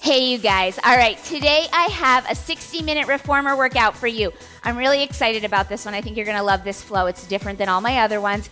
Hey, you guys. All right, today I have a 60-minute reformer workout for you. I'm really excited about this one. I think you're going to love this flow. It's different than all my other ones.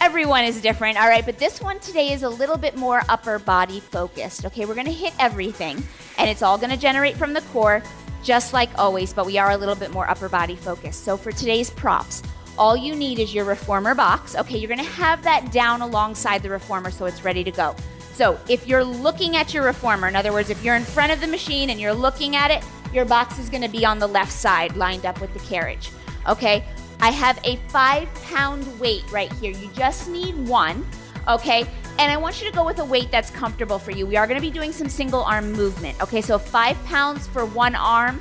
Everyone is different, all right? But this one today is a little bit more upper body focused, okay? We're going to hit everything, and it's all going to generate from the core, just like always, but we are a little bit more upper body focused. So for today's props, all you need is your reformer box, okay? You're going to have that down alongside the reformer so it's ready to go. So if you're looking at your reformer, in other words, if you're in front of the machine and you're looking at it, your box is going to be on the left side, lined up with the carriage, okay? I have a 5-pound weight right here. You just need one, okay? And I want you to go with a weight that's comfortable for you. We are going to be doing some single arm movement, okay? So 5 pounds for one arm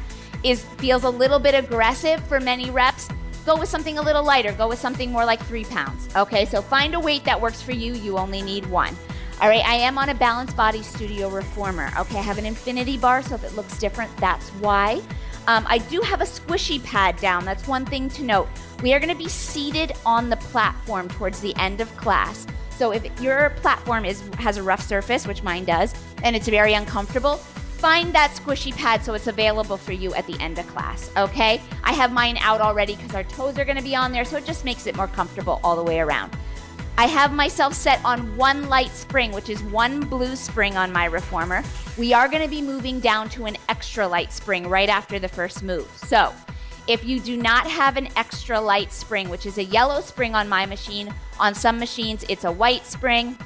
feels a little bit aggressive for many reps. Go with something a little lighter. Go with something more like 3 pounds, okay? So find a weight that works for you. You only need one. All right, I am on a balancedbody studio reformer. Okay, I have an infinity bar, so if it looks different, that's why. I do have a squishy pad down. That's one thing to note. We are going to be seated on the platform towards the end of class. So if your platform has a rough surface, which mine does, and it's very uncomfortable, find that squishy pad so it's available for you at the end of class, okay? I have mine out already because our toes are going to be on there, so it just makes it more comfortable all the way around. I have myself set on one light spring, which is one blue spring on my reformer. We are going to be moving down to an extra light spring right after the first move. So if you do not have an extra light spring, which is a yellow spring on my machine, on some machines it's a white spring,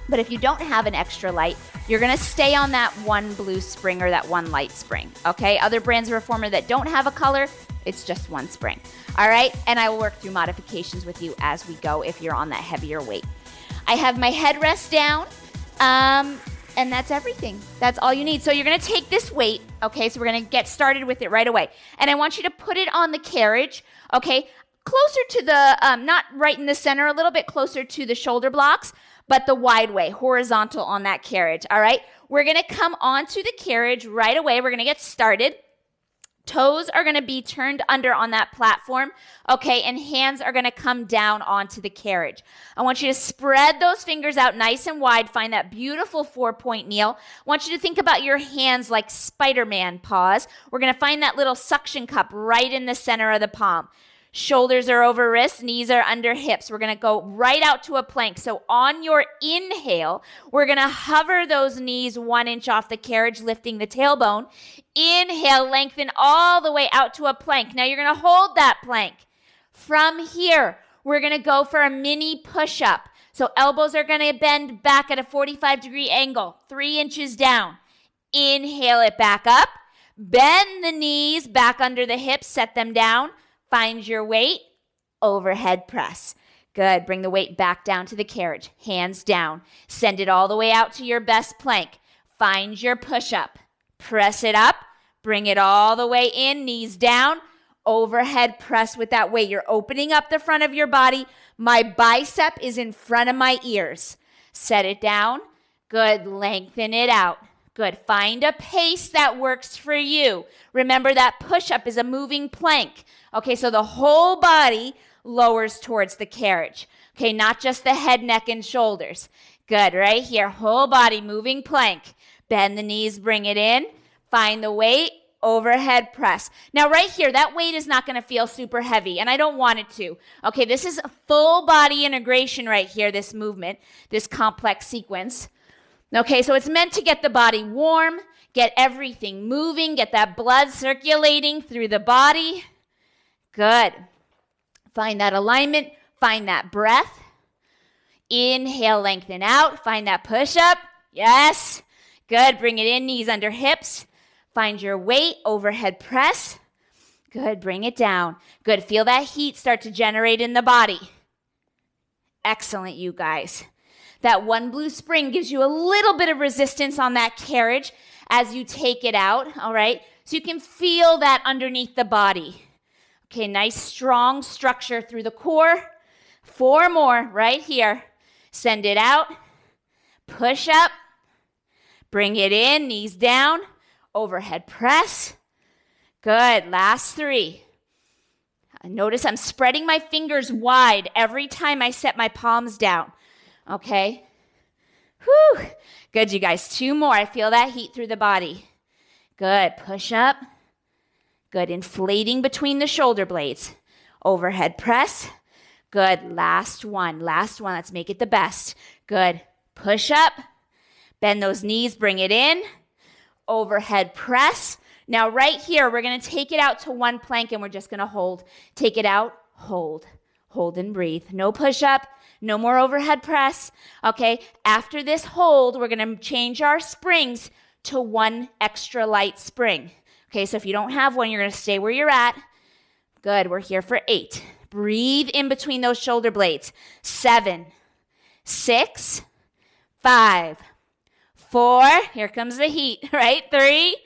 but if you don't have an extra light, you're going to stay on that one blue spring or that one light spring, okay? Other brands of reformer that don't have a color, it's just one spring, all right? And I will work through modifications with you as we go if you're on that heavier weight. I have my headrest down, and that's everything. That's all you need. So you're going to take this weight, okay? So we're going to get started with it right away. And I want you to put it on the carriage, okay? Closer to the, not right in the center, a little bit closer to the shoulder blocks, but the wide way, horizontal on that carriage, all right? We're going to come onto the carriage right away. We're going to get started. Toes are going to be turned under on that platform, okay, and hands are going to come down onto the carriage. I want you to spread those fingers out nice and wide. Find that beautiful 4-point kneel. I want you to think about your hands like Spider-Man paws. We're going to find that little suction cup right in the center of the palm. Shoulders are over wrists, knees are under hips. We're going to go right out to a plank. So on your inhale, we're going to hover those knees 1 inch off the carriage, lifting the tailbone. Inhale, lengthen all the way out to a plank. Now you're going to hold that plank. From here, we're going to go for a mini push-up. So elbows are going to bend back at a 45-degree angle, 3 inches down. Inhale it back up. Bend the knees back under the hips, set them down. Find your weight, overhead press. Good. Bring the weight back down to the carriage. Hands down. Send it all the way out to your best plank. Find your push-up. Press it up. Bring it all the way in. Knees down. Overhead press with that weight. You're opening up the front of your body. My bicep is in front of my ears. Set it down. Good. Lengthen it out. Good. Find a pace that works for you. Remember that push-up is a moving plank. Okay, so the whole body lowers towards the carriage. Okay, not just the head, neck, and shoulders. Good, right here, whole body moving plank. Bend the knees, bring it in. Find the weight, overhead press. Now right here, that weight is not going to feel super heavy, and I don't want it to. Okay, this is a full body integration right here, this movement, this complex sequence. Okay, so it's meant to get the body warm, get everything moving, get that blood circulating through the body. Good. Find that alignment. Find that breath. Inhale, lengthen out. Find that push-up. Yes. Good. Bring it in, knees under hips. Find your weight, overhead press. Good. Bring it down. Good. Feel that heat start to generate in the body. Excellent, you guys. That one blue spring gives you a little bit of resistance on that carriage as you take it out, all right? So you can feel that underneath the body. Okay, nice strong structure through the core. 4 more right here. Send it out. Push up. Bring it in, knees down. Overhead press. Good, last 3. Notice I'm spreading my fingers wide every time I set my palms down. Okay. Whew. Good, you guys. 2 more. I feel that heat through the body. Good. Push up. Good. Inflating between the shoulder blades. Overhead press. Good. Last one. Last one. Let's make it the best. Good. Push up. Bend those knees. Bring it in. Overhead press. Now right here, we're going to take it out to one plank and we're just going to hold. Take it out. Hold. Hold and breathe. No push up. No more overhead press. Okay. After this hold, we're going to change our springs to one extra light spring. Okay. So if you don't have one, you're going to stay where you're at. Good. We're here for 8. Breathe in between those shoulder blades. 7, 6, 5, 4. Here comes the heat, right? 3,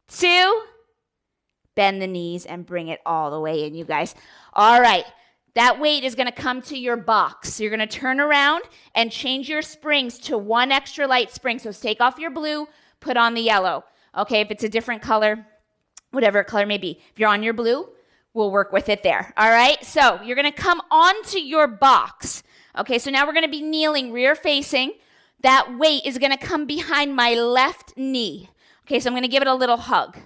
2. Bend the knees and bring it all the way in, you guys. All right. That weight is going to come to your box. So you're going to turn around and change your springs to one extra light spring. So take off your blue, put on the yellow. Okay, if it's a different color, whatever color may be. If you're on your blue, we'll work with it there. All right, so you're going to come onto your box. Okay, so now we're going to be kneeling rear facing. That weight is going to come behind my left knee. Okay, so I'm going to give it a little hug.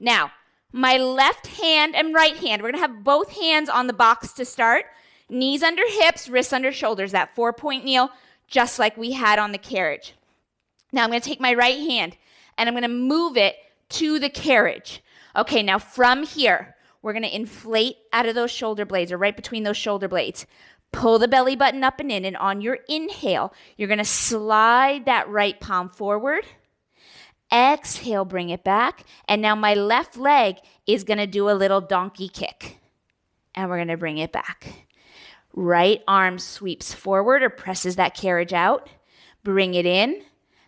Now, my left hand and right hand, we're going to have both hands on the box to start. Knees under hips, wrists under shoulders, that 4-point kneel, just like we had on the carriage. Now I'm going to take my right hand and I'm going to move it to the carriage. Okay, now from here, we're going to inflate out of those shoulder blades or right between those shoulder blades. Pull the belly button up and in, and on your inhale, you're going to slide that right palm forward. Exhale, bring it back. And now my left leg is going to do a little donkey kick. And we're going to bring it back. Right arm sweeps forward or presses that carriage out. Bring it in.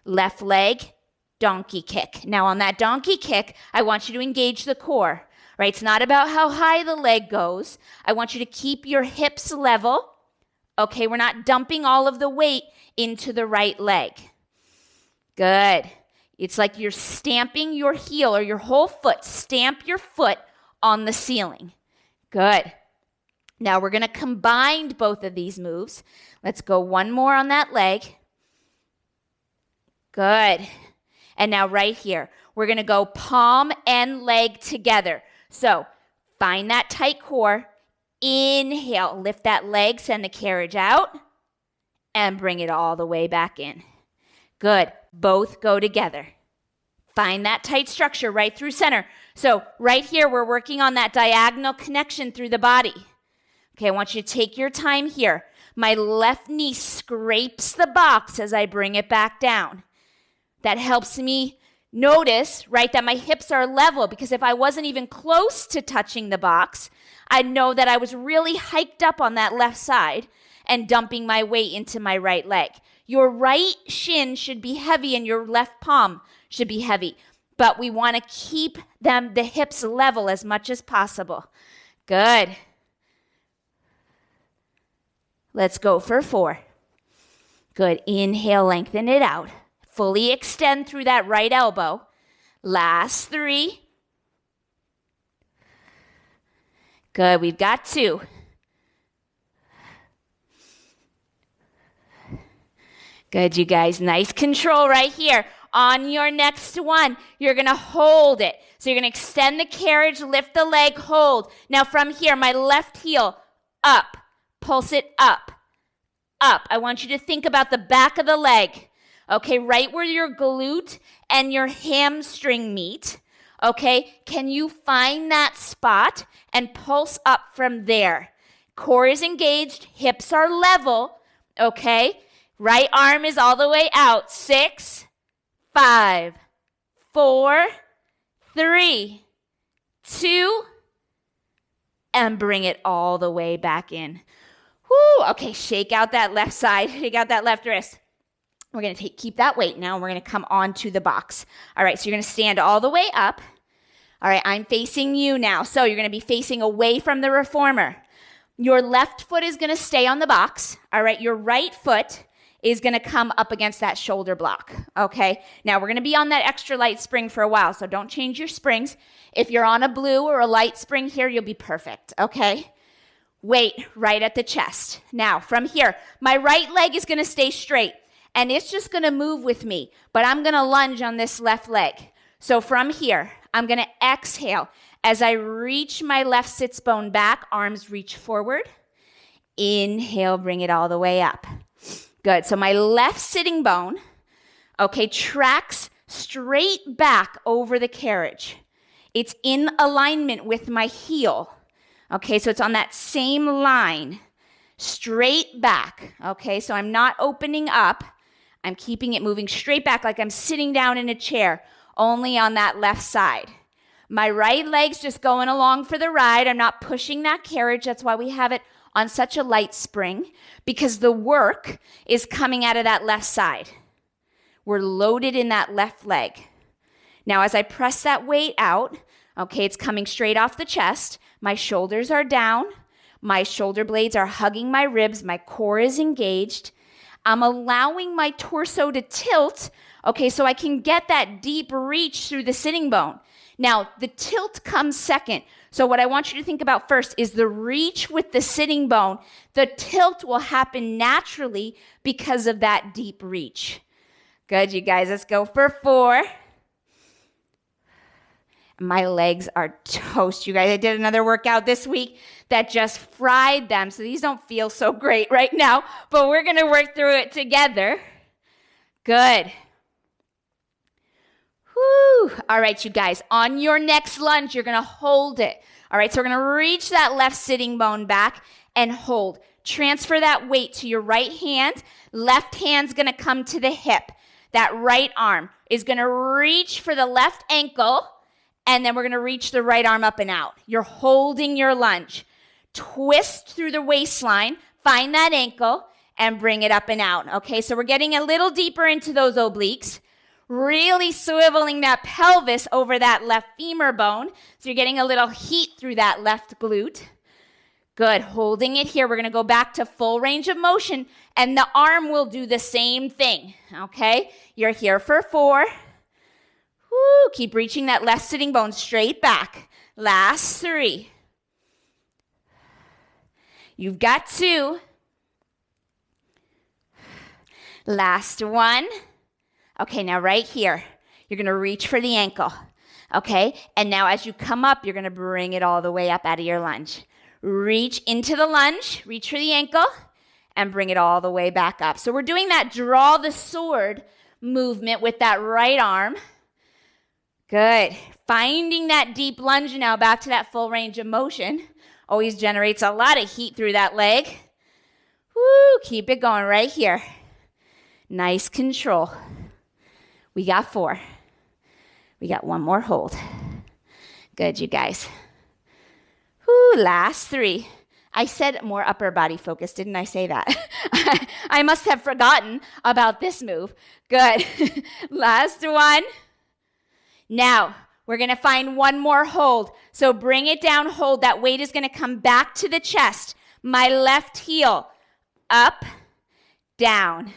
Left leg, donkey kick. Now on that donkey kick, I want you to engage the core. Right? It's not about how high the leg goes. I want you to keep your hips level. Okay, we're not dumping all of the weight into the right leg. Good. It's like you're stamping your heel or your whole foot. Stamp your foot on the ceiling. Good. Now we're going to combine both of these moves. Let's go one more on that leg. Good. And now right here, we're going to go palm and leg together. So find that tight core. Inhale, lift that leg, send the carriage out, and bring it all the way back in. Good. Both go together. Find that tight structure right through center. So right here, we're working on that diagonal connection through the body. Okay, I want you to take your time here. My left knee scrapes the box as I bring it back down. That helps me notice, right, that my hips are level, because if I wasn't even close to touching the box, I'd know that I was really hiked up on that left side and dumping my weight into my right leg. Your right shin should be heavy and your left palm should be heavy, but we want to keep the hips level as much as possible. Good. Let's go for 4. Good. Inhale, lengthen it out. Fully extend through that right elbow. Last 3. Good. We've got 2. Good, you guys. Nice control right here. On your next one, you're going to hold it. So you're going to extend the carriage, lift the leg, hold. Now from here, my left heel, up. Pulse it up. Up. I want you to think about the back of the leg. Okay, right where your glute and your hamstring meet. Okay, can you find that spot and pulse up from there? Core is engaged, hips are level. Okay, right arm is all the way out. 6, 5, 4, 3, 2, and bring it all the way back in. Woo, okay, shake out that left side, shake out that left wrist. We're going to keep that weight now, and we're going to come onto the box. All right, so you're going to stand all the way up. All right, I'm facing you now. So you're going to be facing away from the reformer. Your left foot is going to stay on the box. All right, your right foot is going to come up against that shoulder block. Okay, now we're going to be on that extra light spring for a while, so don't change your springs. If you're on a blue or a light spring here, you'll be perfect. Okay, weight right at the chest. Now, from here, my right leg is going to stay straight. And it's just going to move with me, but I'm going to lunge on this left leg. So from here, I'm going to exhale as I reach my left sits bone back, arms reach forward. Inhale, bring it all the way up. Good. So my left sitting bone, okay, tracks straight back over the carriage. It's in alignment with my heel. Okay, so it's on that same line, straight back. Okay, so I'm not opening up. I'm keeping it moving straight back like I'm sitting down in a chair, only on that left side. My right leg's just going along for the ride. I'm not pushing that carriage. That's why we have it on such a light spring, because the work is coming out of that left side. We're loaded in that left leg. Now, as I press that weight out, okay, it's coming straight off the chest. My shoulders are down. My shoulder blades are hugging my ribs. My core is engaged. I'm allowing my torso to tilt, okay, so I can get that deep reach through the sitting bone. Now, the tilt comes second. So what I want you to think about first is the reach with the sitting bone. The tilt will happen naturally because of that deep reach. Good, you guys. Let's go for 4. My legs are toast, you guys. I did another workout this week that just fried them. So these don't feel so great right now, but we're going to work through it together. Good. Whew. All right, you guys. On your next lunge, you're going to hold it. All right, so we're going to reach that left sitting bone back and hold. Transfer that weight to your right hand. Left hand's going to come to the hip. That right arm is going to reach for the left ankle, and then we're going to reach the right arm up and out. You're holding your lunge. Twist through the waistline, find that ankle, and bring it up and out. Okay, so we're getting a little deeper into those obliques. Really swiveling that pelvis over that left femur bone. So you're getting a little heat through that left glute. Good, holding it here. We're gonna go back to full range of motion, and the arm will do the same thing, okay? You're here for 4. Woo, keep reaching that left sitting bone straight back. Last 3. You've got 2. Last 1. Okay, now right here, you're going to reach for the ankle, okay? And now as you come up, you're going to bring it all the way up out of your lunge. Reach into the lunge, reach for the ankle, and bring it all the way back up. So we're doing that draw the sword movement with that right arm. Good. Finding that deep lunge now back to that full range of motion. Always generates a lot of heat through that leg. Woo, keep it going right here. Nice control. We got 4. We got 1 more hold. Good, you guys. Whew, last 3. I said more upper body focus, didn't I say that? I must have forgotten about this move. Good. Last 1. Now, we're going to find 1 more hold. So bring it down, hold. That weight is going to come back to the chest. My left heel. Up, down,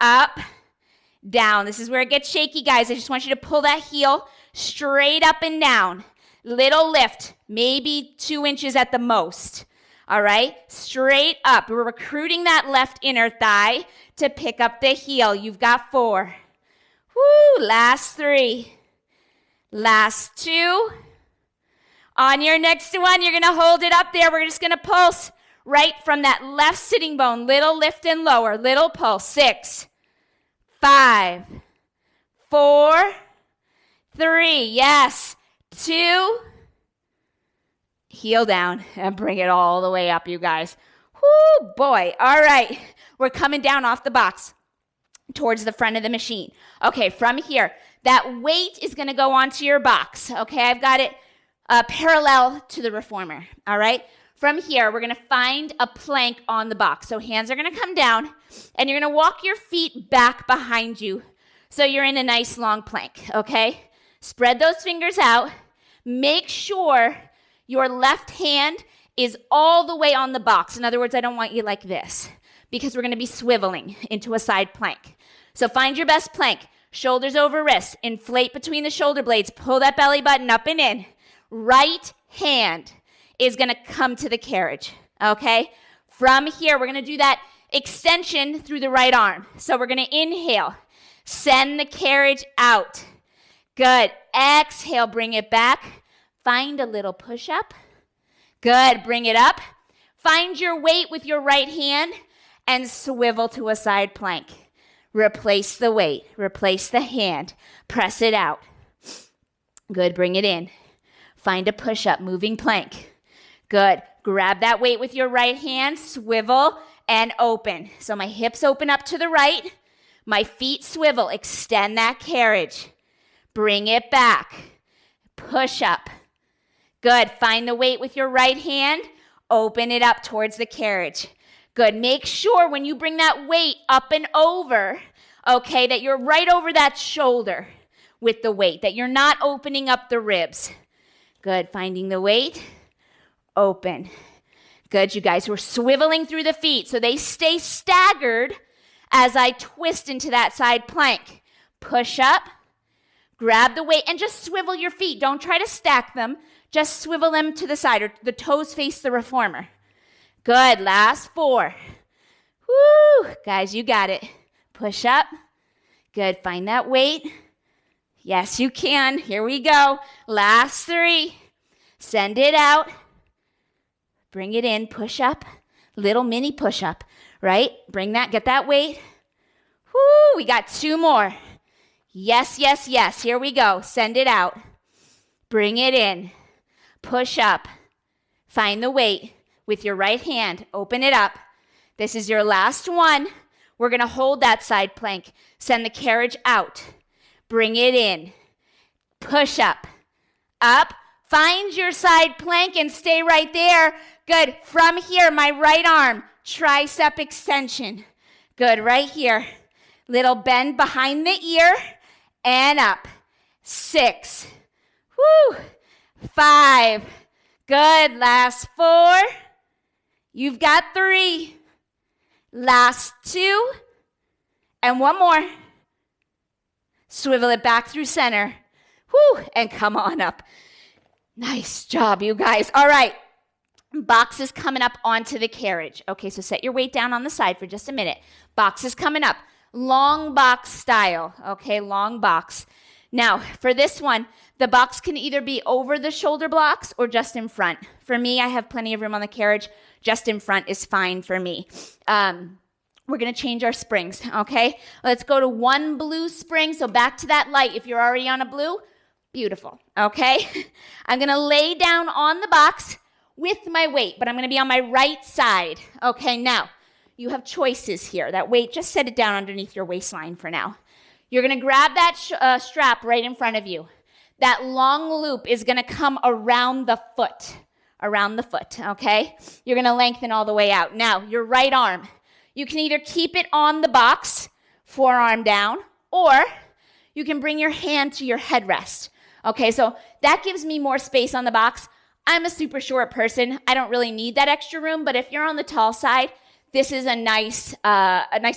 up, down. This is where it gets shaky, guys. I just want you to pull that heel straight up and down. Little lift, maybe 2 inches at the most. All right, straight up. We're recruiting that left inner thigh to pick up the heel. You've got 4. Woo, last 3. Last 2. On your next one, you're going to hold it up there. We're just going to pulse right from that left sitting bone. Little lift and lower. Little pulse. 6, 5, 4, 3. Yes. 2. Heel down and bring it all the way up, you guys. Whoo, boy. All right. We're coming down off the box towards the front of the machine. Okay, from here, that weight is going to go onto your box. Okay, I've got it parallel to the reformer. All right. From here, we're going to find a plank on the box. So hands are going to come down, and you're going to walk your feet back behind you so you're in a nice long plank, okay? Spread those fingers out. Make sure your left hand is all the way on the box. In other words, I don't want you like this because we're going to be swiveling into a side plank. So find your best plank. Shoulders over wrists. Inflate between the shoulder blades. Pull that belly button up and in. Right hand is going to come to the carriage, okay? From here, we're going to do that extension through the right arm. So we're going to inhale, send the carriage out, Good. Exhale, bring it back. Find a little push-up. Good. Bring it up. Find your weight with your right hand and swivel to a side plank. Replace the weight. Replace the hand. Press it out. Good. Bring it in. Find a push-up, moving plank. Good. Grab that weight with your right hand, swivel, and open. So my hips open up to the right. My feet swivel. Extend that carriage. Bring it back. Push up. Good. Find the weight with your right hand. Open it up towards the carriage. Good. Make sure when you bring that weight up and over, okay, that you're right over that shoulder with the weight, that you're not opening up the ribs. Good. Finding the weight. Open. Good. You guys, we're swiveling through the feet so they stay staggered as I twist into that side plank. Push up. Grab the weight and just swivel your feet. Don't try to stack them. Just swivel them to the side or the toes face the reformer. Good. Last 4. Woo. Guys, you got it. Push up. Good. Find that weight. Yes, you can. Here we go. Last 3. Send it out. Bring it in. Push up. Little mini push up, right? Bring that. Get that weight. Woo. We got 2 more. Yes, yes, yes. Here we go. Send it out. Bring it in. Push up. Find the weight with your right hand. Open it up. This is your last one. We're going to hold that side plank. Send the carriage out. Bring it in. Push up. Up. Find your side plank and stay right there. Good. From here, my right arm, tricep extension. Good. Right here. Little bend behind the ear. And up. 6. Woo. 5. Good. Last 4. You've got 3. Last 2. And 1 more. Swivel it back through center. Woo. And come on up. Nice job, you guys. All right. Box is coming up onto the carriage. Okay, so set your weight down on the side for just a minute. Box is coming up. Long box style, okay, long box. Now, for this one, the box can either be over the shoulder blocks or just in front. For me, I have plenty of room on the carriage. Just in front is fine for me. We're going to change our springs, okay? Let's go to 1 blue spring. So back to that light. If you're already on a blue, beautiful, okay? I'm going to lay down on the box with my weight, but I'm going to be on my right side. Okay, now, you have choices here. That weight, just set it down underneath your waistline for now. You're going to grab that strap right in front of you. That long loop is going to come around the foot, okay? You're going to lengthen all the way out. Now, your right arm, you can either keep it on the box, forearm down, or you can bring your hand to your headrest. Okay, so that gives me more space on the box. I'm a super short person. I don't really need that extra room, but if you're on the tall side, this is a nice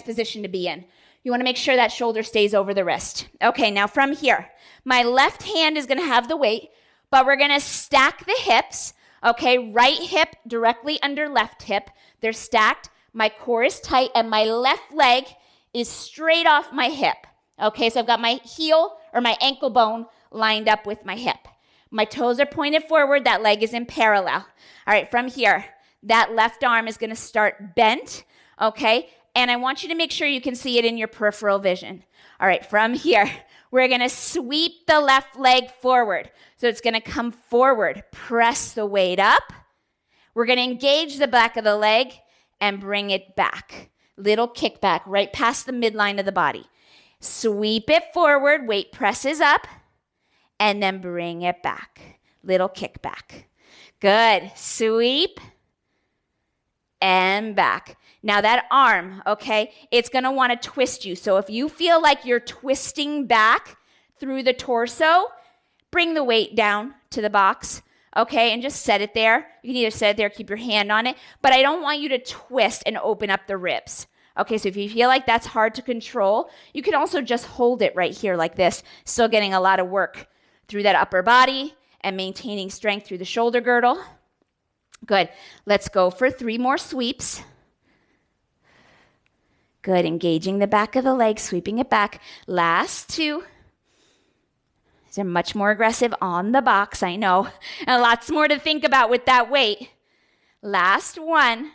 position to be in. You want to make sure that shoulder stays over the wrist. Okay, now from here, my left hand is going to have the weight, but we're going to stack the hips. Okay, right hip directly under left hip. They're stacked. My core is tight, and my left leg is straight off my hip. Okay, so I've got my heel or my ankle bone lined up with my hip. My toes are pointed forward. That leg is in parallel. All right, from here, that left arm is going to start bent, okay? And I want you to make sure you can see it in your peripheral vision. All right, from here, we're going to sweep the left leg forward. So it's going to come forward. Press the weight up. We're going to engage the back of the leg and bring it back. Little kickback right past the midline of the body. Sweep it forward. Weight presses up. And then bring it back. Little kickback. Good. Sweep. And back. Now that arm, okay, it's going to want to twist you. So if you feel like you're twisting back through the torso, bring the weight down to the box, okay, and just set it there. You can either set it there, keep your hand on it, but I don't want you to twist and open up the ribs. Okay, so if you feel like that's hard to control, you can also just hold it right here like this, still getting a lot of work through that upper body and maintaining strength through the shoulder girdle. Good. Let's go for 3 more sweeps. Good. Engaging the back of the leg, sweeping it back. Last 2. These are much more aggressive on the box, I know. And lots more to think about with that weight. Last one.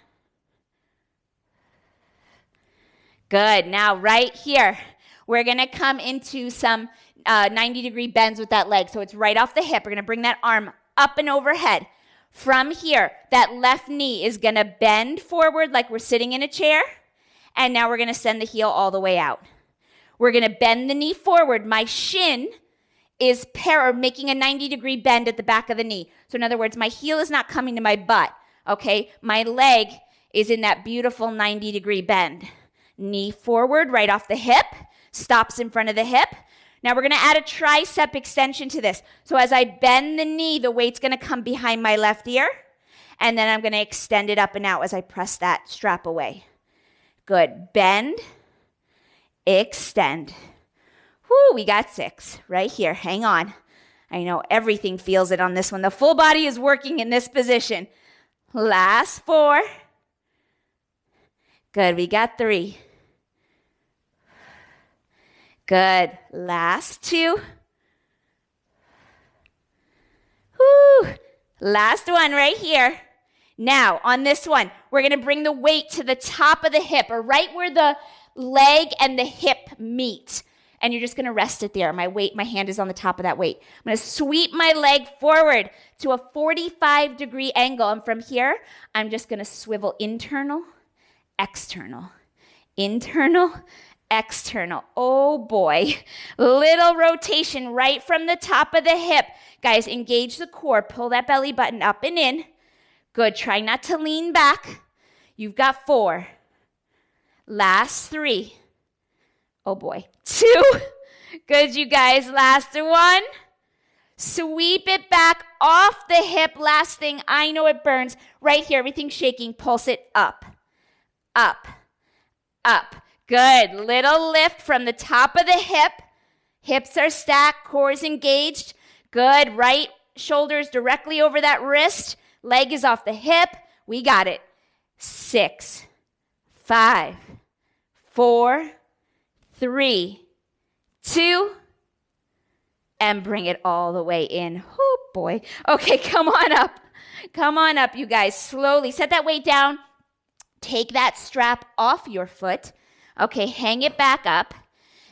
Good. Now right here, we're going to come into some 90-degree bends with that leg. So it's right off the hip. We're going to bring that arm up and overhead. From here, that left knee is going to bend forward like we're sitting in a chair. And now we're going to send the heel all the way out. We're going to bend the knee forward. My shin is making a 90-degree bend at the back of the knee. So in other words, my heel is not coming to my butt, okay? My leg is in that beautiful 90-degree bend. Knee forward, right off the hip, stops in front of the hip. Now we're going to add a tricep extension to this. So as I bend the knee, the weight's going to come behind my left ear, and then I'm going to extend it up and out as I press that strap away. Good. Bend, extend. Whoo, we got 6 right here. Hang on. I know everything feels it on this one. The full body is working in this position. Last 4. Good. We got 3. Good. Last 2. Whoo. Last one right here. Now, on this one, we're going to bring the weight to the top of the hip, or right where the leg and the hip meet. And you're just going to rest it there. My hand is on the top of that weight. I'm going to sweep my leg forward to a 45-degree angle. And from here, I'm just going to swivel internal, external, internal, external. Oh boy. Little rotation right from the top of the hip. Guys, engage the core. Pull that belly button up and in. Good. Try not to lean back. You've got 4. Last 3. Oh boy. 2. Good, you guys. Last 1. Sweep it back off the hip. Last thing. I know it burns. Right here. Everything's shaking. Pulse it up. Up. Up. Good. Little lift from the top of the hip. Hips are stacked. Core is engaged. Good. Right shoulder's directly over that wrist. Leg is off the hip. We got it. 6, 5, 4, 3, 2, and bring it all the way in. Oh boy. Okay, come on up. Come on up, you guys. Slowly set that weight down. Take that strap off your foot. Okay, hang it back up.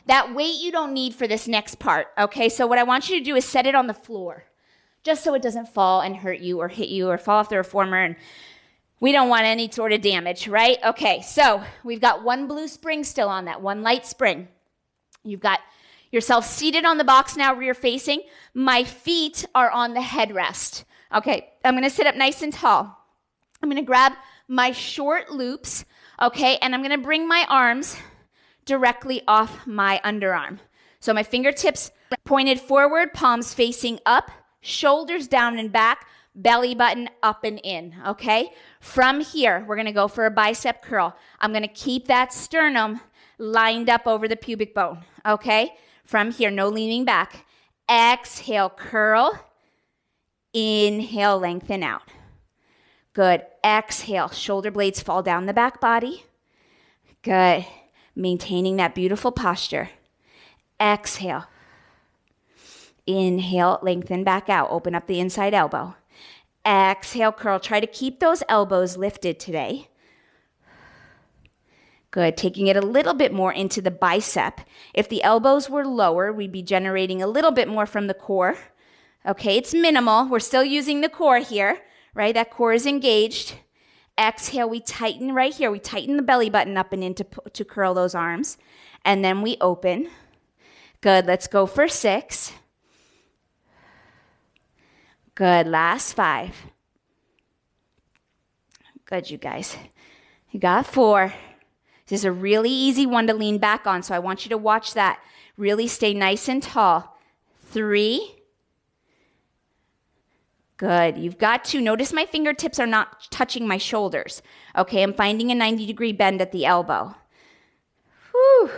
That weight you don't need for this next part. Okay, so what I want you to do is set it on the floor, just so it doesn't fall and hurt you or hit you or fall off the reformer, and we don't want any sort of damage, right? Okay, so we've got one blue spring still on that, one light spring. You've got yourself seated on the box now, rear facing. My feet are on the headrest. Okay, I'm gonna sit up nice and tall. I'm gonna grab my short loops, okay, and I'm gonna bring my arms directly off my underarm. So my fingertips pointed forward, palms facing up, shoulders down and back, belly button up and in, okay? From here, we're going to go for a bicep curl. I'm going to keep that sternum lined up over the pubic bone, okay? From here, no leaning back. Exhale, curl. Inhale, lengthen out. Good. Exhale, shoulder blades fall down the back body. Good. Maintaining that beautiful posture. Exhale. Inhale, lengthen back out. Open up the inside elbow. Exhale, curl. Try to keep those elbows lifted today. Good. Taking it a little bit more into the bicep. If the elbows were lower, we'd be generating a little bit more from the core. Okay, it's minimal. We're still using the core here, right? That core is engaged. Exhale, we tighten right here. We tighten the belly button up and in to curl those arms. And then we open. Good. Let's go for 6. Good. Last 5. Good, you guys. You got 4. This is a really easy one to lean back on, so I want you to watch that. Really stay nice and tall. 3. Good. You've got 2. Notice my fingertips are not touching my shoulders. Okay, I'm finding a 90-degree bend at the elbow. Whew.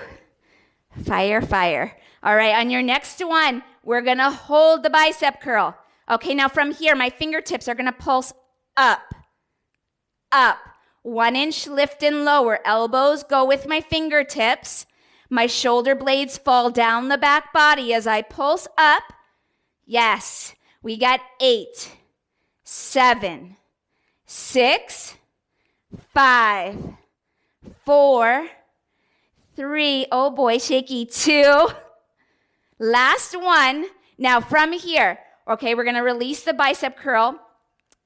Fire, fire. All right, on your next one, we're going to hold the bicep curl. Okay, now from here, my fingertips are going to pulse up, up. 1 inch lift and lower. Elbows go with my fingertips. My shoulder blades fall down the back body as I pulse up. Yes. We got 8, 7, 6, 5, 4, 3. Oh boy, shaky. 2. Last one. Now from here, okay, we're going to release the bicep curl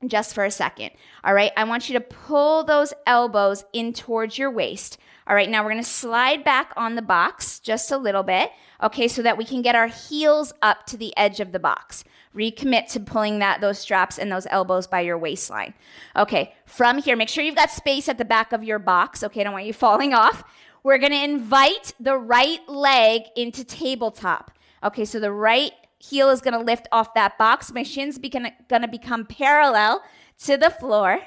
just for a second. All right, I want you to pull those elbows in towards your waist. All right, now we're going to slide back on the box just a little bit, okay, so that we can get our heels up to the edge of the box. Recommit to pulling those straps and those elbows by your waistline. Okay, from here, make sure you've got space at the back of your box. Okay, I don't want you falling off. We're going to invite the right leg into tabletop. Okay, so the right heel is going to lift off that box. My shin's going to become parallel to the floor.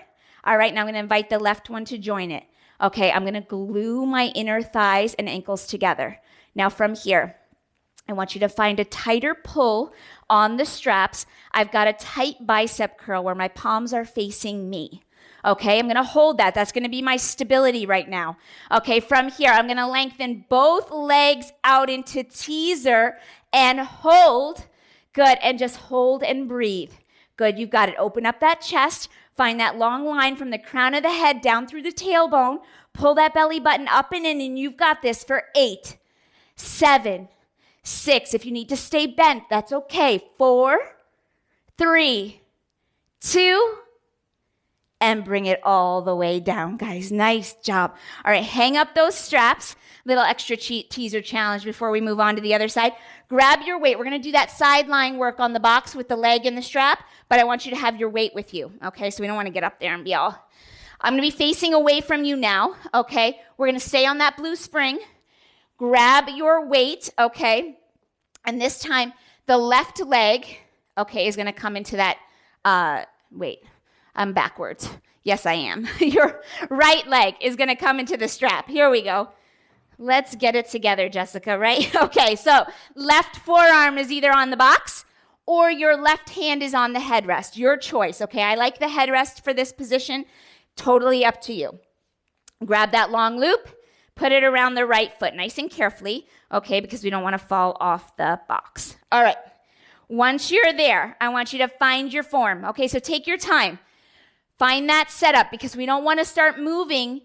All right, now I'm going to invite the left one to join it. Okay, I'm going to glue my inner thighs and ankles together. Now from here, I want you to find a tighter pull on the straps. I've got a tight bicep curl where my palms are facing me. Okay, I'm going to hold that. That's going to be my stability right now. Okay, from here, I'm going to lengthen both legs out into teaser and hold. Good, and just hold and breathe. Good, you've got it. Open up that chest. Find that long line from the crown of the head down through the tailbone. Pull that belly button up and in, and you've got this for 8, 7, 6. If you need to stay bent, that's okay. 4, 3, 2, and bring it all the way down, guys. Nice job. All right, hang up those straps. Little extra teaser challenge before we move on to the other side. Grab your weight. We're going to do that sideline work on the box with the leg and the strap, but I want you to have your weight with you, okay? So we don't want to get up there and be all... I'm going to be facing away from you now, okay? We're going to stay on that blue spring. Grab your weight, okay? And this time, the left leg, okay, is going to come into that, wait, I'm backwards. Yes, I am. Your right leg is going to come into the strap. Here we go. Let's get it together, Jessica, right? Okay, so left forearm is either on the box or your left hand is on the headrest. Your choice, okay? I like the headrest for this position. Totally up to you. Grab that long loop, put it around the right foot nice and carefully, okay, because we don't want to fall off the box. All right. Once you're there, I want you to find your form. Okay, so take your time. Find that setup because we don't want to start moving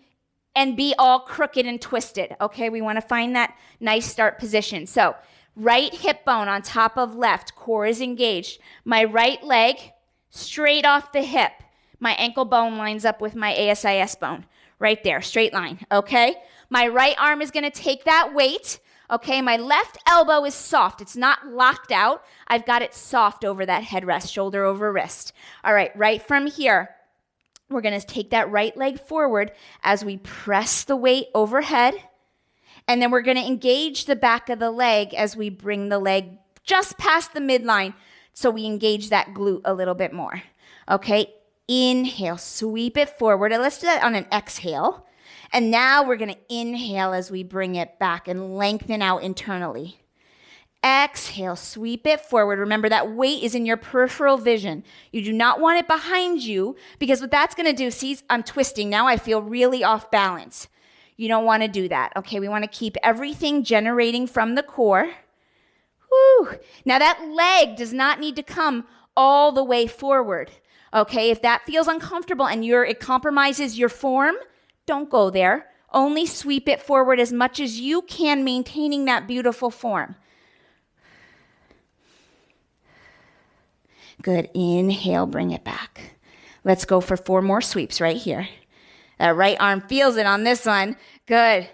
and be all crooked and twisted. Okay, we want to find that nice start position. So right hip bone on top of left, core is engaged. My right leg straight off the hip. My ankle bone lines up with my ASIS bone. Right there, straight line, okay? My right arm is going to take that weight. Okay, my left elbow is soft. It's not locked out. I've got it soft over that headrest, shoulder over wrist. All right, right from here, we're going to take that right leg forward as we press the weight overhead. And then we're going to engage the back of the leg as we bring the leg just past the midline so we engage that glute a little bit more. Okay, inhale, sweep it forward. And let's do that on an exhale. And now we're going to inhale as we bring it back and lengthen out internally. Exhale, sweep it forward. Remember that weight is in your peripheral vision. You do not want it behind you because what that's going to do, see, I'm twisting. Now I feel really off balance. You don't want to do that. Okay, we want to keep everything generating from the core. Whew. Now that leg does not need to come all the way forward. Okay, if that feels uncomfortable and it compromises your form, don't go there. Only sweep it forward as much as you can, maintaining that beautiful form. Good. Inhale, bring it back. Let's go for 4 more sweeps right here. That right arm feels it on this one. Good.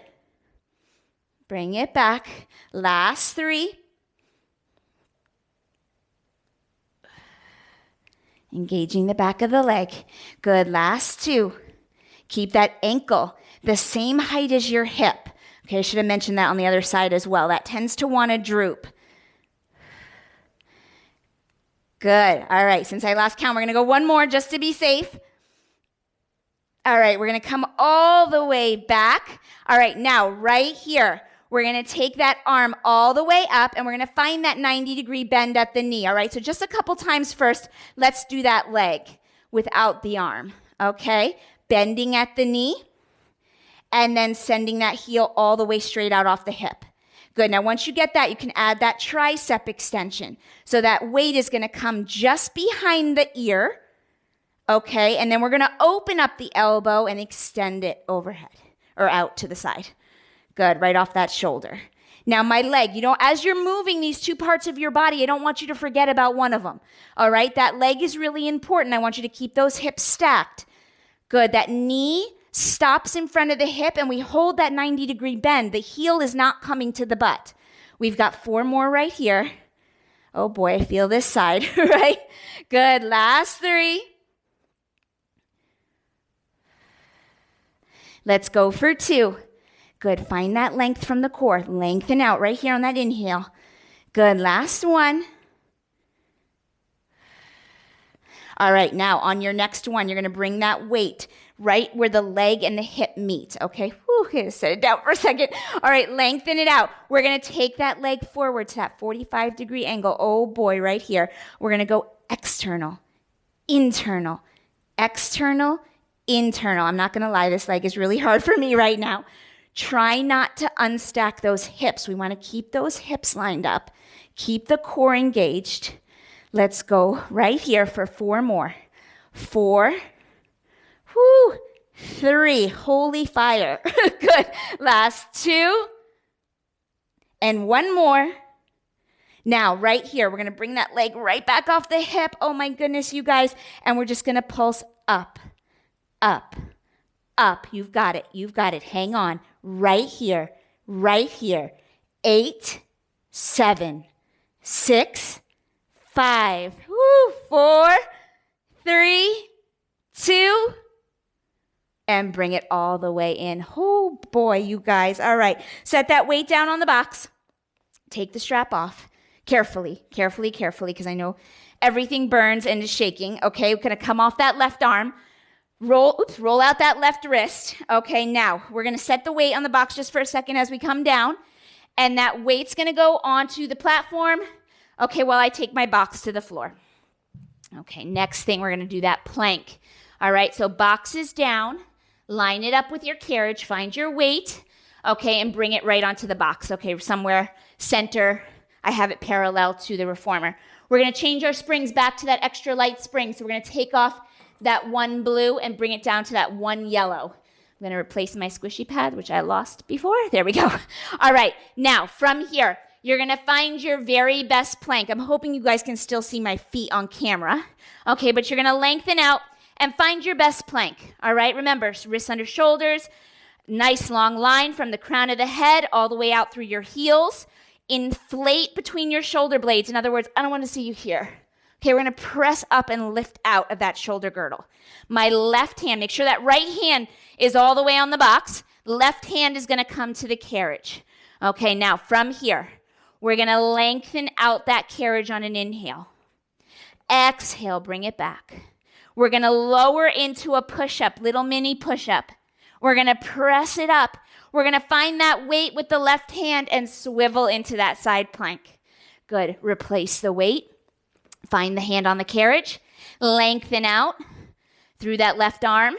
Bring it back. Last 3. Engaging the back of the leg. Good. Last 2. Keep that ankle the same height as your hip. Okay, I should have mentioned that on the other side as well. That tends to want to droop. Good. All right, since I lost count, we're going to go 1 more just to be safe. All right, we're going to come all the way back. All right, now right here, we're going to take that arm all the way up and we're going to find that 90-degree bend at the knee. All right, so just a couple times first, let's do that leg without the arm. Okay, bending at the knee and then sending that heel all the way straight out off the hip. Good. Now, once you get that, you can add that tricep extension. So that weight is going to come just behind the ear. Okay. And then we're going to open up the elbow and extend it overhead or out to the side. Good. Right off that shoulder. Now, my leg, as you're moving these two parts of your body, I don't want you to forget about one of them. All right. That leg is really important. I want you to keep those hips stacked. Good. That knee stops in front of the hip and we hold that 90-degree bend. The heel is not coming to the butt. We've got 4 more right here. Oh boy, I feel this side, right? Good, last 3. Let's go for 2. Good, find that length from the core. Lengthen out right here on that inhale. Good, last 1. All right, now on your next one, you're going to bring that weight right where the leg and the hip meet, okay? Whew, okay, set it down for a second. All right, lengthen it out. We're going to take that leg forward to that 45-degree angle. Oh, boy, right here. We're going to go external, internal, external, internal. I'm not going to lie, this leg is really hard for me right now. Try not to unstack those hips. We want to keep those hips lined up. Keep the core engaged. Let's go right here for 4 more. 4. 3. Holy fire. Good. Last 2. And 1 more. Now, right here, we're going to bring that leg right back off the hip. Oh my goodness, you guys. And we're just going to pulse up, up, up. You've got it. You've got it. Hang on. Right here. Right here. 8, 7, 6, 5, 4, 3, 2, and bring it all the way in. Oh boy, you guys. All right. Set that weight down on the box. Take the strap off. Carefully, carefully, carefully, because I know everything burns and is shaking. Okay, we're going to come off that left arm. Roll out that left wrist. Okay, now we're going to set the weight on the box just for a second as we come down. And that weight's going to go onto the platform. Okay, while I take my box to the floor. Okay, next thing, we're going to do that plank. All right, so box is down. Line it up with your carriage. Find your weight. Okay, and bring it right onto the box. Okay, somewhere center. I have it parallel to the reformer. We're going to change our springs back to that extra light spring. So we're going to take off that 1 blue and bring it down to that 1 yellow. I'm going to replace my squishy pad, which I lost before. There we go. All right, now from here, you're going to find your very best plank. I'm hoping you guys can still see my feet on camera. Okay, but you're going to lengthen out and find your best plank. All right, remember, wrists under shoulders, nice long line from the crown of the head all the way out through your heels. Inflate between your shoulder blades. In other words, I don't want to see you here. Okay, we're going to press up and lift out of that shoulder girdle. My left hand, make sure that right hand is all the way on the box. Left hand is going to come to the carriage. Okay, now from here, we're going to lengthen out that carriage on an inhale. Exhale, bring it back. We're going to lower into a push-up, little mini push-up. We're going to press it up. We're going to find that weight with the left hand and swivel into that side plank. Good. Replace the weight. Find the hand on the carriage. Lengthen out through that left arm.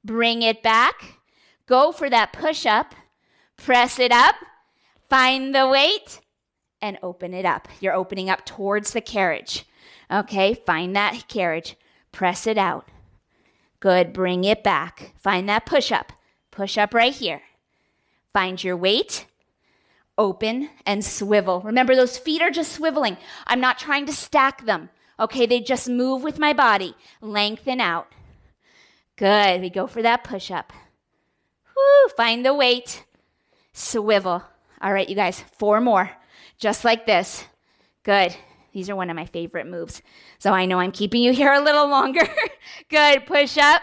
Bring it back. Go for that push-up. Press it up. Find the weight and open it up. You're opening up towards the carriage. Okay, find that carriage. Press it out. Good, bring it back. Find that push-up. Push up right here. Find your weight. Open and swivel. Remember, those feet are just swiveling. I'm not trying to stack them. Okay, they just move with my body. Lengthen out. Good, we go for that push-up. Woo, find the weight. Swivel. All right, you guys, 4 more. Just like this. Good. These are one of my favorite moves. So I know I'm keeping you here a little longer. Good. Push up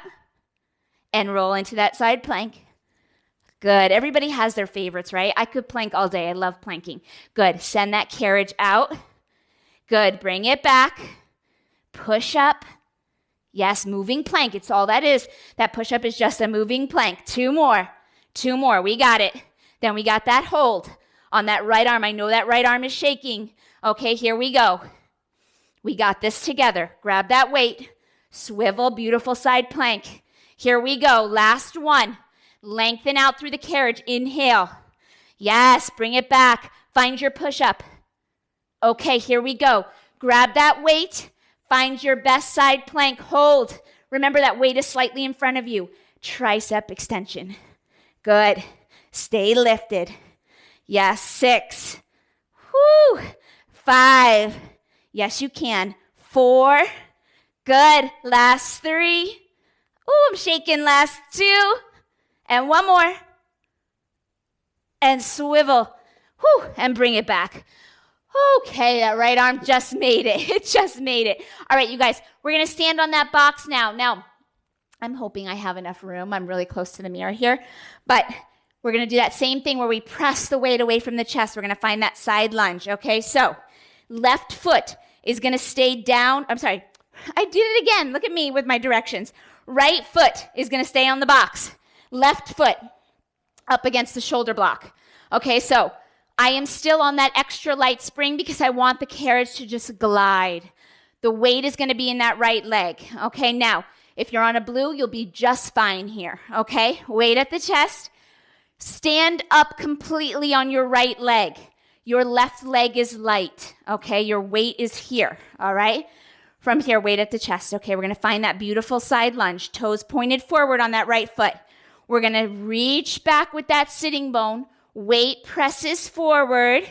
and roll into that side plank. Good. Everybody has their favorites, right? I could plank all day. I love planking. Good. Send that carriage out. Good. Bring it back. Push up. Yes, moving plank. It's all that is. That push up is just a moving plank. 2 more. 2 more. We got it. Then we got that hold on that right arm. I know that right arm is shaking. Okay, here we go. We got this together. Grab that weight. Swivel, beautiful side plank. Here we go. Last one. Lengthen out through the carriage. Inhale. Yes, bring it back. Find your push-up. Okay, here we go. Grab that weight. Find your best side plank. Hold. Remember that weight is slightly in front of you. Tricep extension. Good. Stay lifted. Yes, 6. Whoo. 5. Yes, you can. 4. Good. Last 3. Ooh, I'm shaking. Last 2. And one more. And swivel. Whew, and bring it back. Okay, that right arm just made it. It just made it. All right, you guys, we're going to stand on that box now. Now, I'm hoping I have enough room. I'm really close to the mirror here. But we're going to do that same thing where we press the weight away from the chest. We're going to find that side lunge, okay? So, left foot is going to stay down. I'm sorry. I did it again. Look at me with my directions. Right foot is going to stay on the box. Left foot up against the shoulder block. Okay, so I am still on that extra light spring because I want the carriage to just glide. The weight is going to be in that right leg. Okay, now, if you're on a blue, you'll be just fine here. Okay, weight at the chest. Stand up completely on your right leg. Your left leg is light. Okay, your weight is here. All right, from here, weight at the chest. Okay, we're going to find that beautiful side lunge. Toes pointed forward on that right foot. We're going to reach back with that sitting bone. Weight presses forward,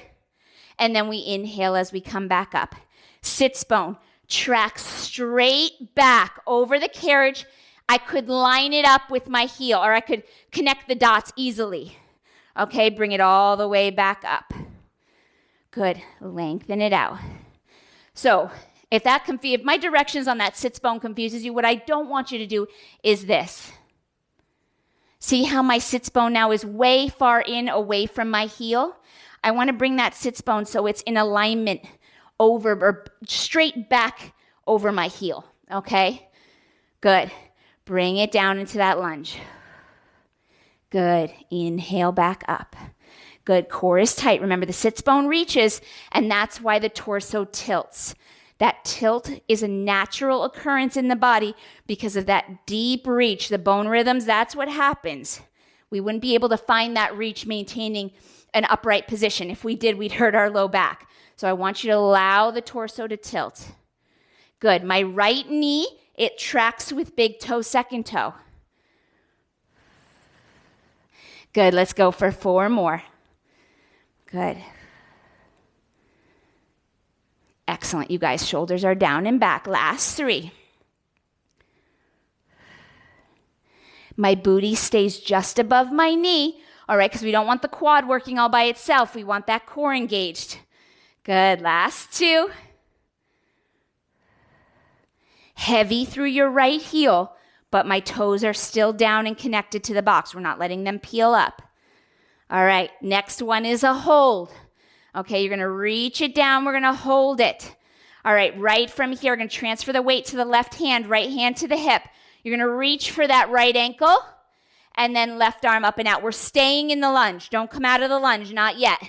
and then we inhale as we come back up. Sits bone, track straight back over the carriage. I could line it up with my heel, or I could connect the dots easily. Okay, bring it all the way back up. Good, lengthen it out. So, if my directions on that sits bone confuses you, what I don't want you to do is this. See how my sits bone now is way far in away from my heel? I want to bring that sits bone so it's in alignment over or straight back over my heel, okay? Good. Bring it down into that lunge. Good. Inhale back up. Good. Core is tight. Remember, the sits bone reaches, and that's why the torso tilts. That tilt is a natural occurrence in the body because of that deep reach, the bone rhythms. That's what happens. We wouldn't be able to find that reach maintaining an upright position. If we did, we'd hurt our low back. So I want you to allow the torso to tilt. Good. My right knee, it tracks with big toe, second toe. Good. Let's go for 4 more. Good. Excellent, you guys. Shoulders are down and back. Last 3. My booty stays just above my knee, all right, because we don't want the quad working all by itself. We want that core engaged. Good. Last 2. Heavy through your right heel, but my toes are still down and connected to the box. We're not letting them peel up. All right, next one is a hold. Okay, you're going to reach it down. We're going to hold it. All right, right from here, we're going to transfer the weight to the left hand, right hand to the hip. You're going to reach for that right ankle and then left arm up and out. We're staying in the lunge. Don't come out of the lunge, not yet.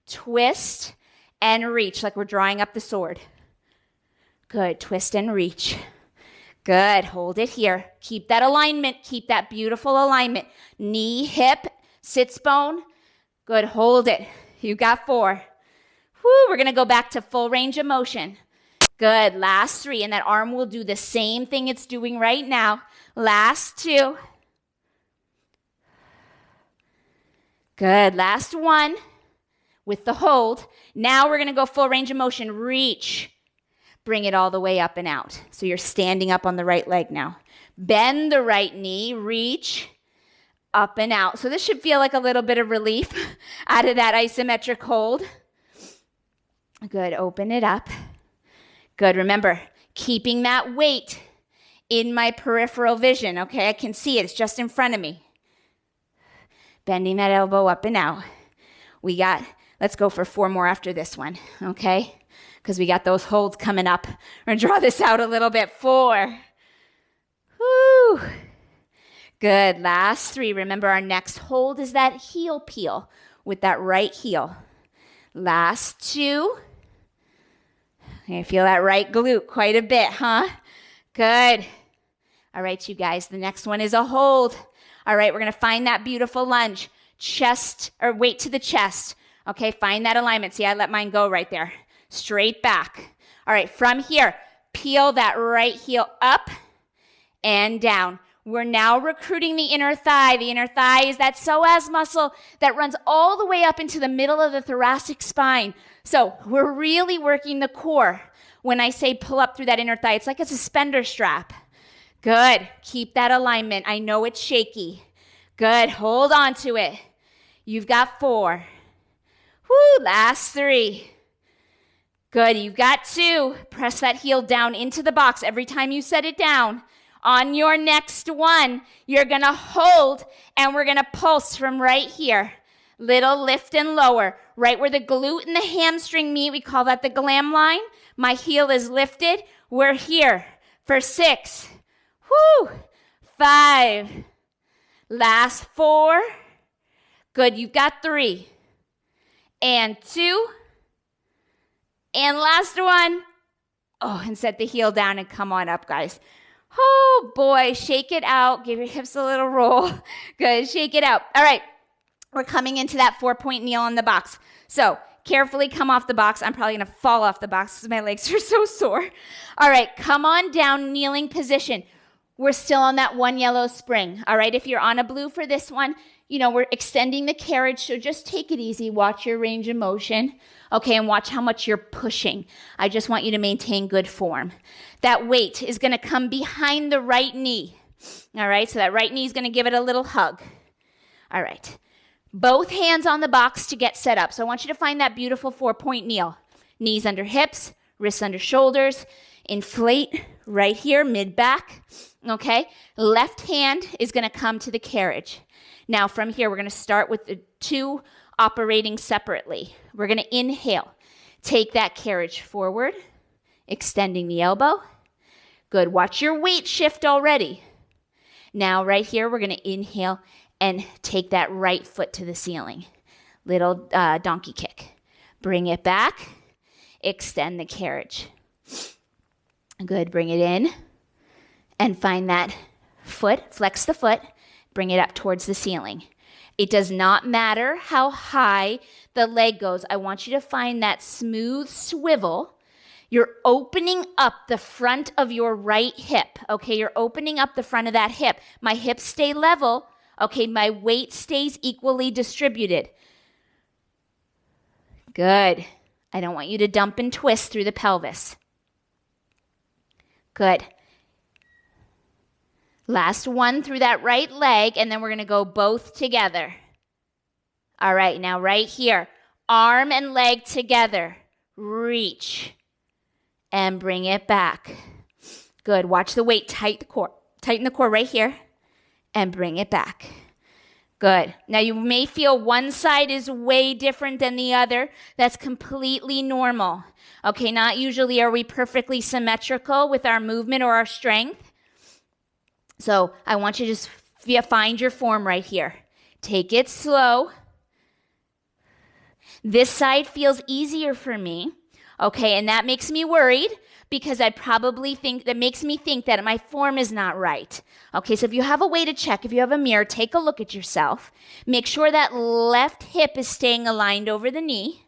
Twist and reach like we're drawing up the sword. Good, twist and reach. Good, hold it here. Keep that alignment. Keep that beautiful alignment. Knee, hip, sits bone. Good, hold it. You got 4. Whew, we're going to go back to full range of motion. Good. Last 3. And that arm will do the same thing it's doing right now. Last 2. Good. Last 1 with the hold. Now we're going to go full range of motion. Reach. Bring it all the way up and out. So you're standing up on the right leg now. Bend the right knee. Reach. Up and out. So this should feel like a little bit of relief out of that isometric hold. Good. Open it up. Good. Remember, keeping that weight in my peripheral vision. Okay, I can see it. It's just in front of me. Bending that elbow up and out. Let's go for 4 more after this one. Okay, because we got those holds coming up. We're going to draw this out a little bit. 4. Woo. Good. Last 3. Remember, our next hold is that heel peel with that right heel. Last 2. You feel that right glute quite a bit, huh? Good. All right, you guys. The next one is a hold. All right, we're going to find that beautiful lunge. Chest, or weight to the chest. Okay, find that alignment. See, I let mine go right there. Straight back. All right, from here, peel that right heel up and down. We're now recruiting the inner thigh. The inner thigh is that psoas muscle that runs all the way up into the middle of the thoracic spine. So we're really working the core. When I say pull up through that inner thigh, it's like a suspender strap. Good. Keep that alignment. I know it's shaky. Good. Hold on to it. You've got 4. Woo, last 3. Good. You've got 2. Press that heel down into the box every time you set it down. On your next one, you're going to hold and we're going to pulse from right here. Little lift and lower. Right where the glute and the hamstring meet, we call that the glam line. My heel is lifted. We're here for 6. Woo! 5. Last 4. Good. You've got 3. And 2. And last one. Oh, and set the heel down and come on up, guys. Oh, boy. Shake it out. Give your hips a little roll. Good. Shake it out. All right. We're coming into that 4-point kneel on the box. So carefully come off the box. I'm probably going to fall off the box because my legs are so sore. All right. Come on down, kneeling position. We're still on that one yellow spring. All right. If you're on a blue for this one, we're extending the carriage. So just take it easy. Watch your range of motion. Okay, and watch how much you're pushing. I just want you to maintain good form. That weight is going to come behind the right knee. All right, so that right knee is going to give it a little hug. All right, both hands on the box to get set up. So I want you to find that beautiful 4-point kneel. Knees under hips, wrists under shoulders. Inflate right here, mid-back. Okay, left hand is going to come to the carriage. Now from here, we're going to start with the 2 operating separately. We're going to inhale. Take that carriage forward, extending the elbow. Good. Watch your weight shift already. Now right here, we're going to inhale and take that right foot to the ceiling. Little donkey kick. Bring it back. Extend the carriage. Good. Bring it in and find that foot. Flex the foot. Bring it up towards the ceiling. It does not matter how high the leg goes. I want you to find that smooth swivel. You're opening up the front of your right hip. Okay, you're opening up the front of that hip. My hips stay level. Okay, my weight stays equally distributed. Good. I don't want you to dump and twist through the pelvis. Good. Last one through that right leg, and then we're going to go both together. All right, now right here, arm and leg together. Reach and bring it back. Good. Watch the weight. Tighten the core right here and bring it back. Good. Now you may feel one side is way different than the other. That's completely normal. Okay, not usually are we perfectly symmetrical with our movement or our strength. So I want you to just find your form right here. Take it slow. This side feels easier for me. Okay, and that makes me worried because that makes me think that my form is not right. Okay, so if you have a way to check, if you have a mirror, take a look at yourself. Make sure that left hip is staying aligned over the knee.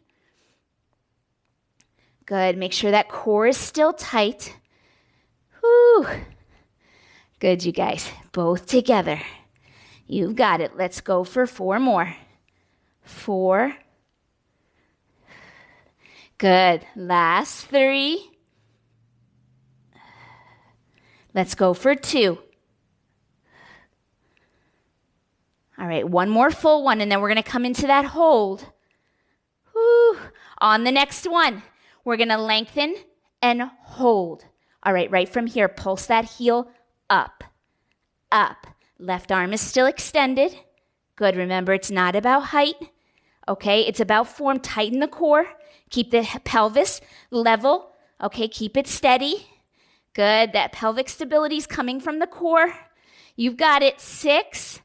Good. Make sure that core is still tight. Whew. Good, you guys. Both together. You've got it. Let's go for 4 more. 4. Good. Last 3. Let's go for 2. All right, one more full one, and then we're going to come into that hold. Whew. On the next one, we're going to lengthen and hold. All right from here, pulse that heel up, up. Left arm is still extended. Good. Remember, it's not about height. Okay, it's about form. Tighten the core. Keep the pelvis level. Okay, keep it steady. Good. That pelvic stability is coming from the core. You've got it. 6,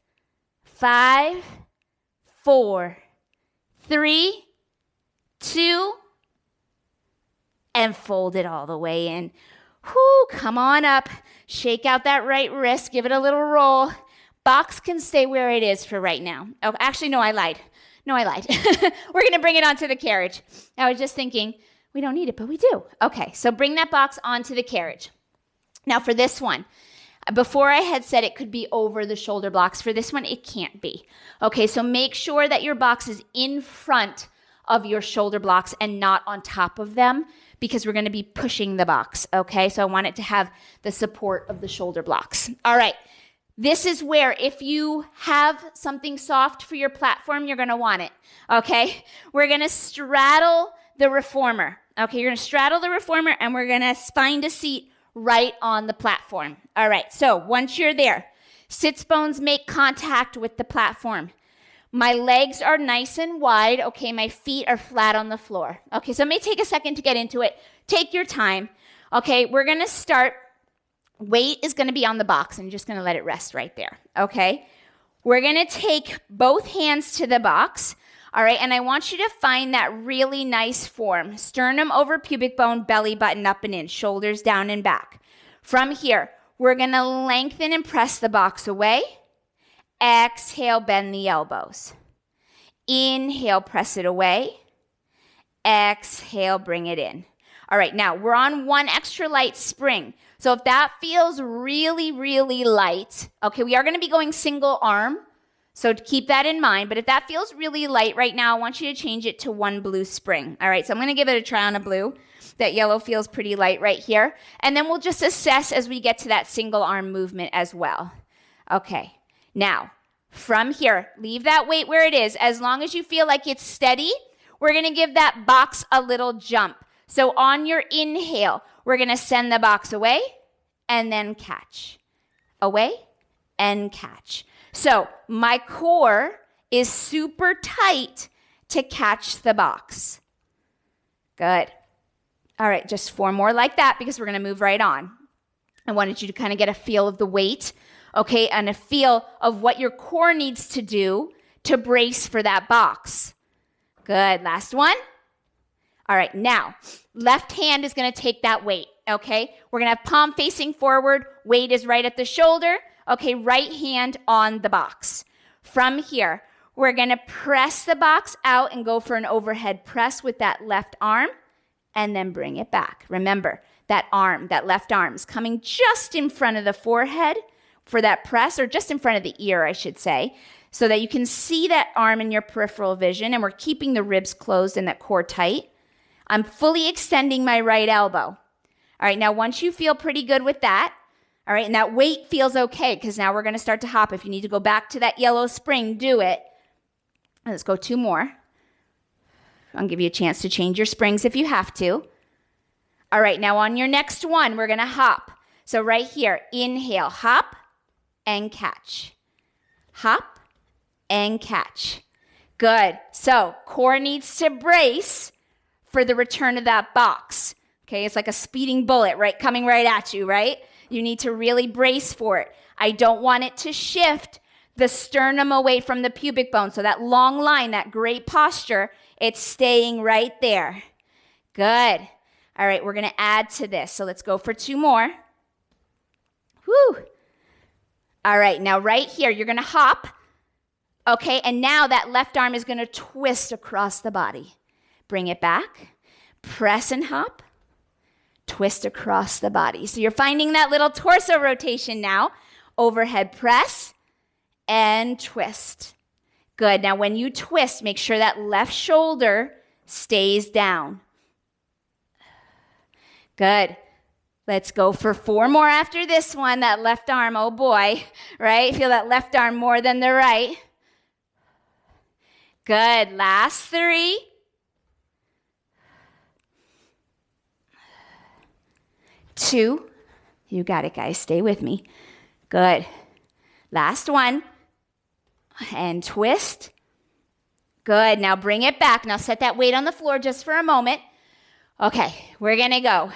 5, 4, 3, 2, and fold it all the way in. Whoo, come on up. Shake out that right wrist. Give it a little roll. Box can stay where it is for right now. Oh, actually, no, I lied. No, I lied. We're going to bring it onto the carriage. I was just thinking, we don't need it, but we do. Okay, so bring that box onto the carriage. Now for this one, before I had said it could be over the shoulder blocks. For this one, it can't be. Okay, so make sure that your box is in front of your shoulder blocks and not on top of them, because we're going to be pushing the box. Okay, so I want it to have the support of the shoulder blocks. All right, this is where if you have something soft for your platform, you're going to want it. Okay, we're going to straddle the reformer. Okay, you're going to straddle the reformer and we're going to find a seat right on the platform. All right, so once you're there, sits bones make contact with the platform. My legs are nice and wide. Okay, my feet are flat on the floor. Okay, so it may take a second to get into it. Take your time. Okay, we're going to start. Weight is going to be on the box, and you're just going to let it rest right there. Okay, we're going to take both hands to the box. All right, and I want you to find that really nice form. Sternum over pubic bone, belly button up and in, shoulders down and back. From here, we're going to lengthen and press the box away. Exhale, bend the elbows. Inhale, press it away. Exhale, bring it in. All right, now we're on one extra light spring. So if that feels really, really light, okay, we are going to be going single arm. So keep that in mind. But if that feels really light right now, I want you to change it to one blue spring. All right, so I'm going to give it a try on a blue. That yellow feels pretty light right here. And then we'll just assess as we get to that single arm movement as well. Okay, now from here, leave that weight where it is. As long as you feel like it's steady, we're going to give that box a little jump. So on your inhale, we're going to send the box away and then catch. Away and catch. So my core is super tight to catch the box. Good. All right, just 4 more like that because we're going to move right on. I wanted you to kind of get a feel of the weight, okay, and a feel of what your core needs to do to brace for that box. Good. Last one. All right, now, left hand is going to take that weight, okay? We're going to have palm facing forward. Weight is right at the shoulder. Okay, right hand on the box. From here, we're going to press the box out and go for an overhead press with that left arm and then bring it back. Remember, that arm, that left arm is coming just in front of the forehead for that press, or just in front of the ear, I should say, so that you can see that arm in your peripheral vision, and we're keeping the ribs closed and that core tight. I'm fully extending my right elbow. All right, now once you feel pretty good with that, all right, and that weight feels okay, because now we're going to start to hop. If you need to go back to that yellow spring, do it. Let's go 2 more. I'll give you a chance to change your springs if you have to. All right, now on your next one, we're going to hop. So right here, inhale, hop and catch. Hop and catch. Good. So core needs to brace for the return of that box. Okay, it's like a speeding bullet, right? Coming right at you, right? You need to really brace for it. I don't want it to shift the sternum away from the pubic bone. So that long line, that great posture, it's staying right there. Good. All right, we're going to add to this. So let's go for 2 more. Whew. All right, now right here, you're going to hop. Okay, and now that left arm is going to twist across the body. Bring it back. Press and hop. Twist across the body. So you're finding that little torso rotation now. Overhead press and twist. Good. Now when you twist, make sure that left shoulder stays down. Good. Let's go for 4 more after this one. That left arm, oh boy, right? Feel that left arm more than the right. Good. Last 3. Two. You got it, guys. Stay with me. Good. Last one. And twist. Good. Now bring it back. Now set that weight on the floor just for a moment. Okay, we're going to go.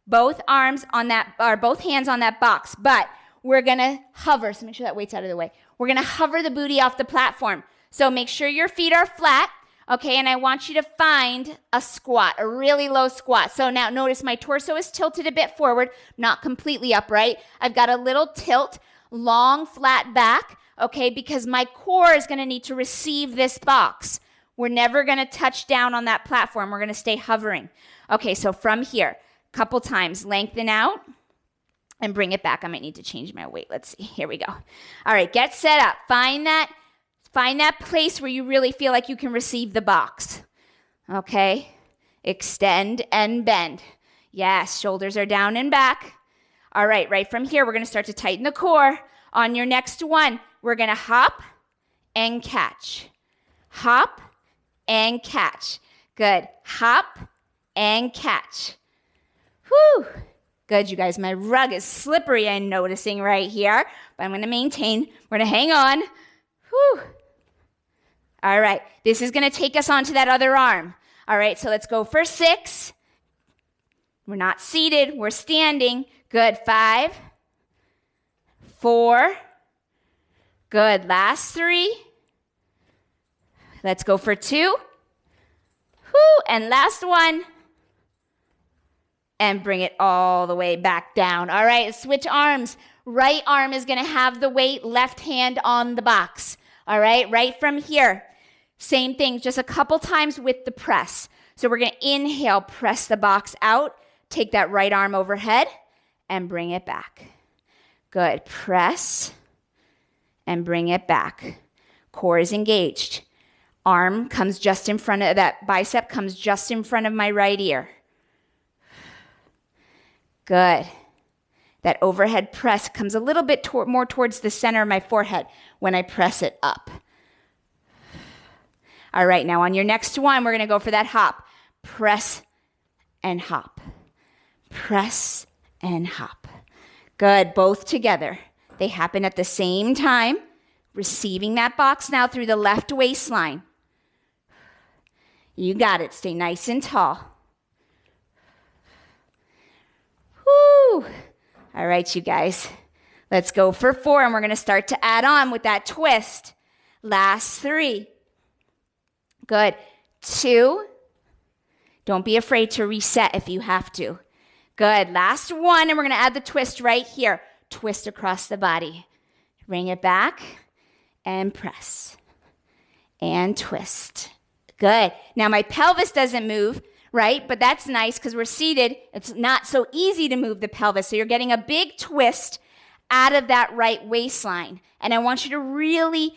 Both arms on that, or both hands on that box, but we're going to hover. So make sure that weight's out of the way. We're going to hover the booty off the platform. So make sure your feet are flat. Okay, and I want you to find a squat, a really low squat. So now notice my torso is tilted a bit forward, not completely upright. I've got a little tilt, long, flat back, okay, because my core is going to need to receive this box. We're never going to touch down on that platform. We're going to stay hovering. Okay, so from here, couple times, lengthen out and bring it back. I might need to change my weight. Let's see. Here we go. All right, get set up. Find that place where you really feel like you can receive the box. Okay, extend and bend. Yes, shoulders are down and back. All right from here, we're going to start to tighten the core. On your next one, we're going to hop and catch. Hop and catch. Good. Hop and catch. Whew. Good, you guys. My rug is slippery, I'm noticing right here, but I'm going to maintain. We're going to hang on. Whew. All right. This is going to take us onto that other arm. All right, so let's go for 6. We're not seated. We're standing. Good. 5, 4. Good. Last 3. Let's go for 2. Whew. And last 1. And bring it all the way back down. All right, switch arms. Right arm is going to have the weight, left hand on the box. All right from here. Same thing, just a couple times with the press. So we're going to inhale, press the box out, take that right arm overhead, and bring it back. Good. Press and bring it back. Core is engaged. Arm comes just in front of that bicep, comes just in front of my right ear. Good. That overhead press comes a little bit more towards the center of my forehead when I press it up. All right, now on your next one, we're going to go for that hop. Press and hop. Press and hop. Good, both together. They happen at the same time. Receiving that box now through the left waistline. You got it. Stay nice and tall. Woo! All right, you guys. Let's go for 4, and we're going to start to add on with that twist. Last 3. Good. 2. Don't be afraid to reset if you have to. Good. Last 1, and we're going to add the twist right here. Twist across the body. Bring it back and press and twist. Good. Now my pelvis doesn't move, right? But that's nice because we're seated. It's not so easy to move the pelvis. So you're getting a big twist out of that right waistline. And I want you to really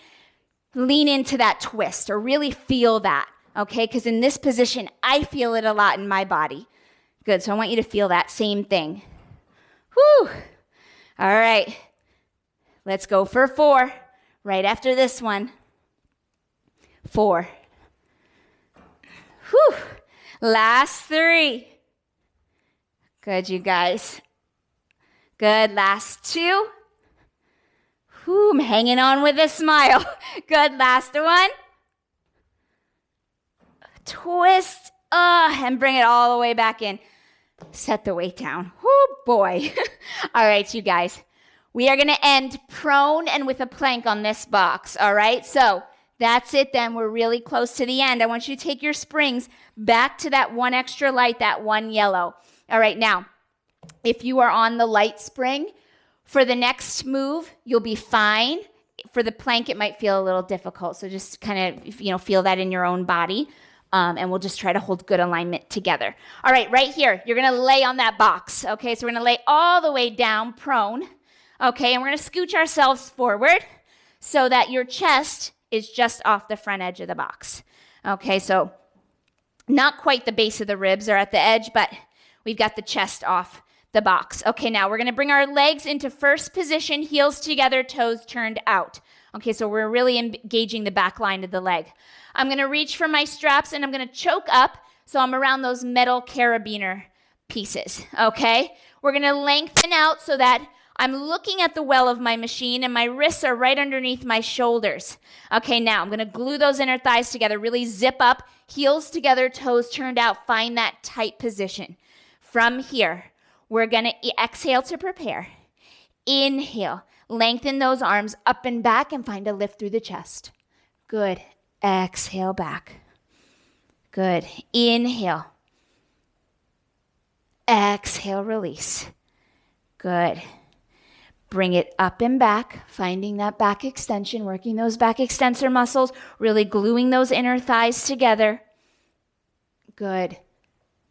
lean into that twist or really feel that, okay? Because in this position, I feel it a lot in my body. Good. So I want you to feel that same thing. Whew. All right. Let's go for 4. Right after this one. 4. Whew. Last 3. Good, you guys. Good. Last 2. Whew, I'm hanging on with a smile. Good. Last 1. Twist. And bring it all the way back in. Set the weight down. Whoo, boy. All right, you guys. We are going to end prone and with a plank on this box. All right, so that's it then. We're really close to the end. I want you to take your springs back to that one extra light, that one yellow. All right, now, if you are on the light spring, for the next move, you'll be fine. For the plank, it might feel a little difficult. So just kind of, feel that in your own body. And we'll just try to hold good alignment together. All right, right here, you're going to lay on that box. Okay, so we're going to lay all the way down prone. Okay, and we're going to scooch ourselves forward so that your chest is just off the front edge of the box. Okay, so not quite the base of the ribs are at the edge, but we've got the chest off the box. Okay, now we're going to bring our legs into first position, heels together, toes turned out. Okay, so we're really engaging the back line of the leg. I'm going to reach for my straps and I'm going to choke up so I'm around those metal carabiner pieces, okay? We're going to lengthen out so that I'm looking at the well of my machine and my wrists are right underneath my shoulders. Okay, now I'm going to glue those inner thighs together, really zip up, heels together, toes turned out, find that tight position. From here, we're going to exhale to prepare. Inhale, lengthen those arms up and back and find a lift through the chest. Good. Exhale back. Good. Inhale. Exhale, release. Good. Bring it up and back, finding that back extension, working those back extensor muscles, really gluing those inner thighs together. Good.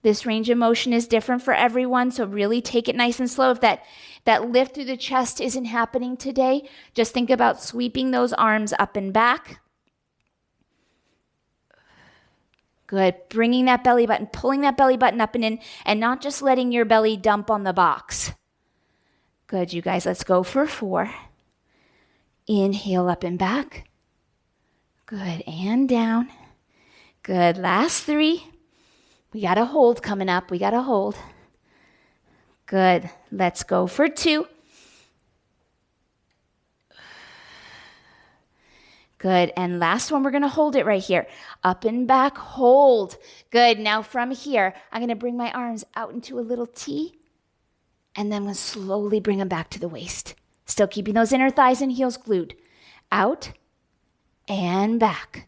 This range of motion is different for everyone, so really take it nice and slow. If that lift through the chest isn't happening today, just think about sweeping those arms up and back. Good. Bringing that belly button, pulling that belly button up and in, and not just letting your belly dump on the box. Good, you guys. Let's go for 4. Inhale up and back. Good. And down. Good. Last 3. We got a hold coming up. We got a hold. Good. Let's go for 2. Good. And last one, we're going to hold it right here. Up and back, hold. Good. Now from here, I'm going to bring my arms out into a little T, and then I'm going to slowly bring them back to the waist. Still keeping those inner thighs and heels glued. Out and back.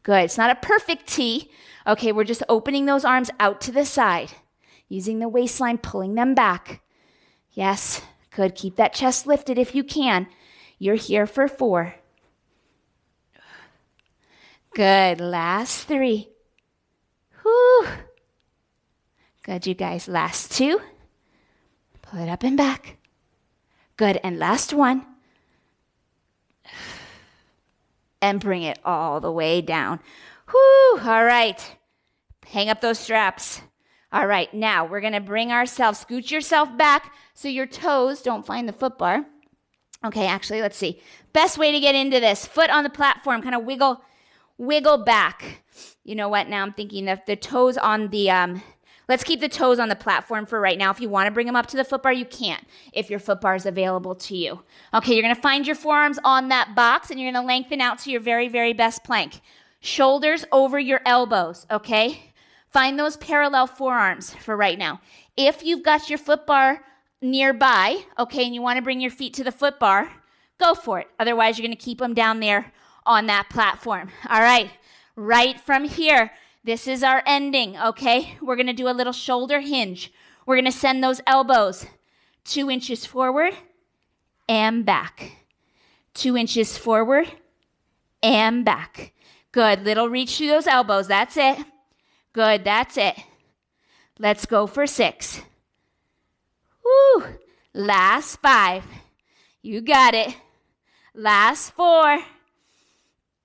Good. It's not a perfect T. Okay, we're just opening those arms out to the side, using the waistline, pulling them back. Yes. Good. Keep that chest lifted if you can. You're here for 4. Good. Last 3. Whew. Good, you guys. Last 2. Pull it up and back. Good. And last 1. And bring it all the way down. Whew. All right. Hang up those straps. All right. Now we're going to bring ourselves, scoot yourself back so your toes don't find the foot bar. Okay, actually, let's see. Best way to get into this. Foot on the platform, kind of wiggle back. You know what? Now I'm thinking of the toes on the, let's keep the toes on the platform for right now. If you want to bring them up to the foot bar, you can't if your foot bar is available to you. Okay, you're going to find your forearms on that box and you're going to lengthen out to your very, very best plank. Shoulders over your elbows, okay? Find those parallel forearms for right now. If you've got your foot bar nearby, okay, and you want to bring your feet to the foot bar, go for it. Otherwise, you're going to keep them down there on that platform. All right, right from here, this is our ending, okay? We're going to do a little shoulder hinge. We're going to send those elbows 2 inches forward and back. 2 inches forward and back. Good, little reach through those elbows. That's it. Good, that's it. Let's go for 6. Woo! Last 5. You got it. Last 4.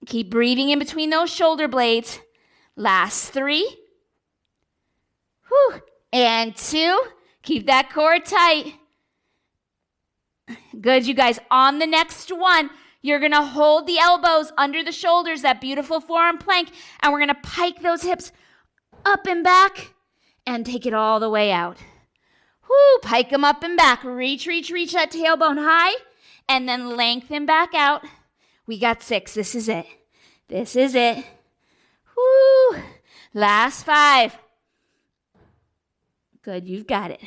Keep breathing in between those shoulder blades. Last 3. Whew. And 2. Keep that core tight. Good, you guys. On the next one, you're going to hold the elbows under the shoulders, that beautiful forearm plank, and we're going to pike those hips up and back and take it all the way out. Whoo, pike them up and back. Reach that tailbone high, and then lengthen back out. We got 6. This is it. This is it. Whoo. Last 5. Good, you've got it.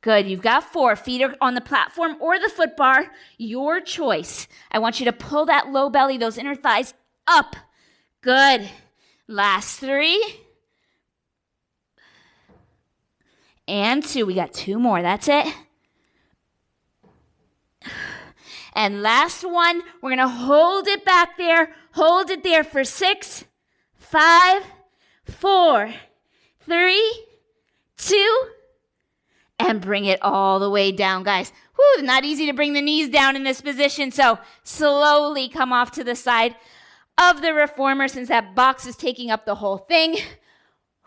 Good, you've got 4. Feet are on the platform or the foot bar. Your choice. I want you to pull that low belly, those inner thighs up. Good. Last 3. And 2. We got 2 more. That's it. And last one, we're going to hold it back there. Hold it there for 6, 5, 4, 3, 2, and bring it all the way down, guys. Whew, not easy to bring the knees down in this position, so slowly come off to the side of the reformer since that box is taking up the whole thing.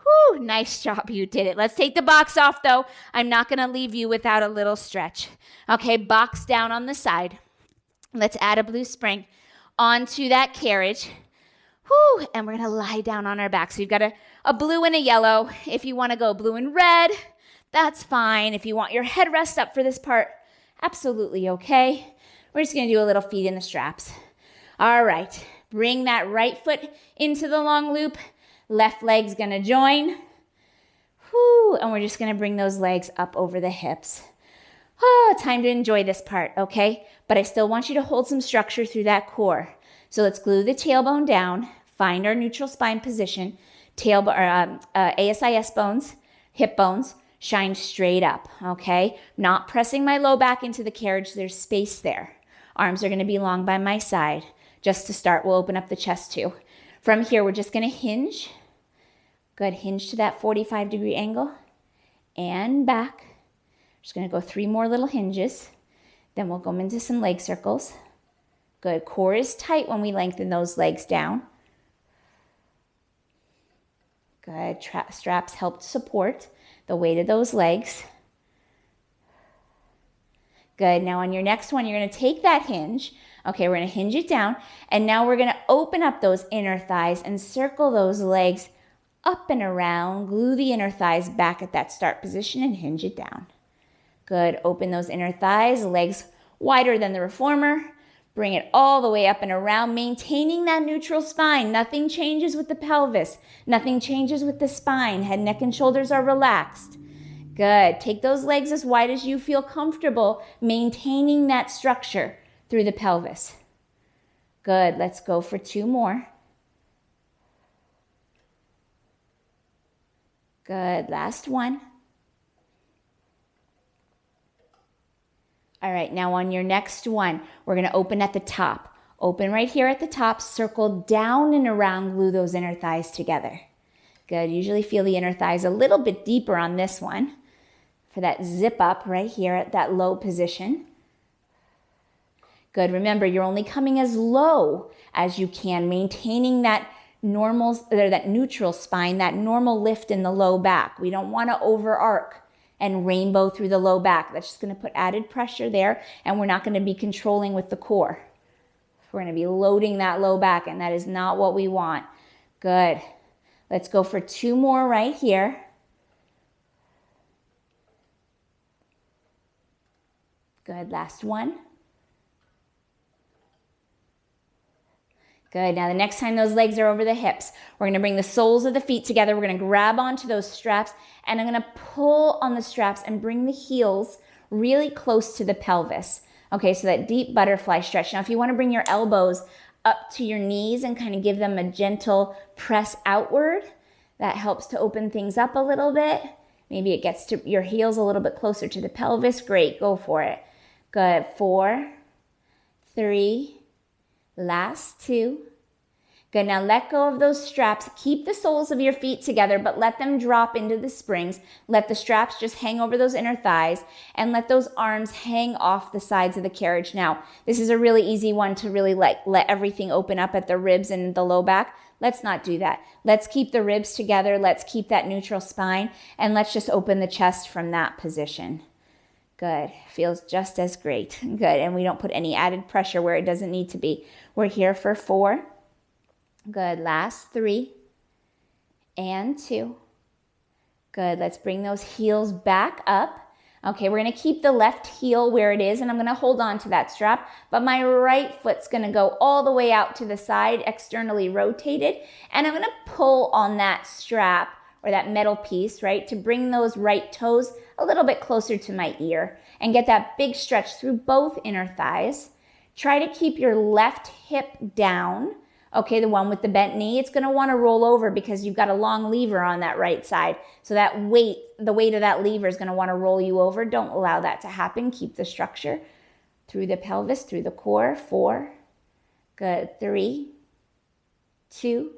Whew, nice job, you did it. Let's take the box off, though. I'm not going to leave you without a little stretch. Okay, box down on the side. Let's add a blue spring onto that carriage. Whew, and we're going to lie down on our back. So you've got a blue and a yellow. If you want to go blue and red, that's fine. If you want your headrest up for this part, absolutely okay. We're just going to do a little feet in the straps. All right, bring that right foot into the long loop. Left leg's going to join. Whew, and we're just going to bring those legs up over the hips. Oh, time to enjoy this part, okay? But I still want you to hold some structure through that core. So let's glue the tailbone down, find our neutral spine position, ASIS bones, hip bones, shine straight up, okay? Not pressing my low back into the carriage. There's space there. Arms are going to be long by my side. Just to start, we'll open up the chest too. From here, we're just going to hinge. Good, hinge to that 45-degree angle. And back. Just going to go 3 more little hinges. Then we'll go into some leg circles. Good, core is tight when we lengthen those legs down. Good, straps help support the weight of those legs. Good, now on your next one, you're going to take that hinge. Okay, we're going to hinge it down. And now we're going to open up those inner thighs and circle those legs up and around. Glue the inner thighs back at that start position and hinge it down. Good, open those inner thighs, legs wider than the reformer. Bring it all the way up and around, maintaining that neutral spine. Nothing changes with the pelvis. Nothing changes with the spine. Head, neck, and shoulders are relaxed. Good. Take those legs as wide as you feel comfortable, maintaining that structure through the pelvis. Good. Let's go for 2 more. Good. Last one. All right, now on your next one, we're going to open at the top. Open right here at the top, circle down and around, glue those inner thighs together. Good, usually feel the inner thighs a little bit deeper on this one for that zip up right here at that low position. Good, remember you're only coming as low as you can, maintaining that normal, or that neutral spine, that normal lift in the low back. We don't want to over arc and rainbow through the low back. That's just going to put added pressure there, and we're not going to be controlling with the core. We're going to be loading that low back, and that is not what we want. Good. Let's go for 2 more right here. Good. Last one. Good. Now the next time those legs are over the hips, we're going to bring the soles of the feet together. We're going to grab onto those straps, and I'm going to pull on the straps and bring the heels really close to the pelvis. Okay, so that deep butterfly stretch. Now if you want to bring your elbows up to your knees and kind of give them a gentle press outward, that helps to open things up a little bit. Maybe it gets to your heels a little bit closer to the pelvis. Great, go for it. Good. 4, 3, last 2. Good, now let go of those straps. Keep the soles of your feet together, but let them drop into the springs. Let the straps just hang over those inner thighs, and let those arms hang off the sides of the carriage. Now, this is a really easy one to really let everything open up at the ribs and the low back. Let's not do that. Let's keep the ribs together. Let's keep that neutral spine, and let's just open the chest from that position. Good, feels just as great. Good, and we don't put any added pressure where it doesn't need to be. We're here for 4. Good, last 3 and 2. Good, let's bring those heels back up. Okay, we're gonna keep the left heel where it is, and I'm gonna hold on to that strap, but my right foot's gonna go all the way out to the side, externally rotated, and I'm gonna pull on that strap or that metal piece, right, to bring those right toes a little bit closer to my ear and get that big stretch through both inner thighs. Try to keep your left hip down. Okay, the one with the bent knee, it's going to want to roll over because you've got a long lever on that right side. So that weight, the weight of that lever is going to want to roll you over. Don't allow that to happen. Keep the structure through the pelvis, through the core. 4. Good. 3, 2.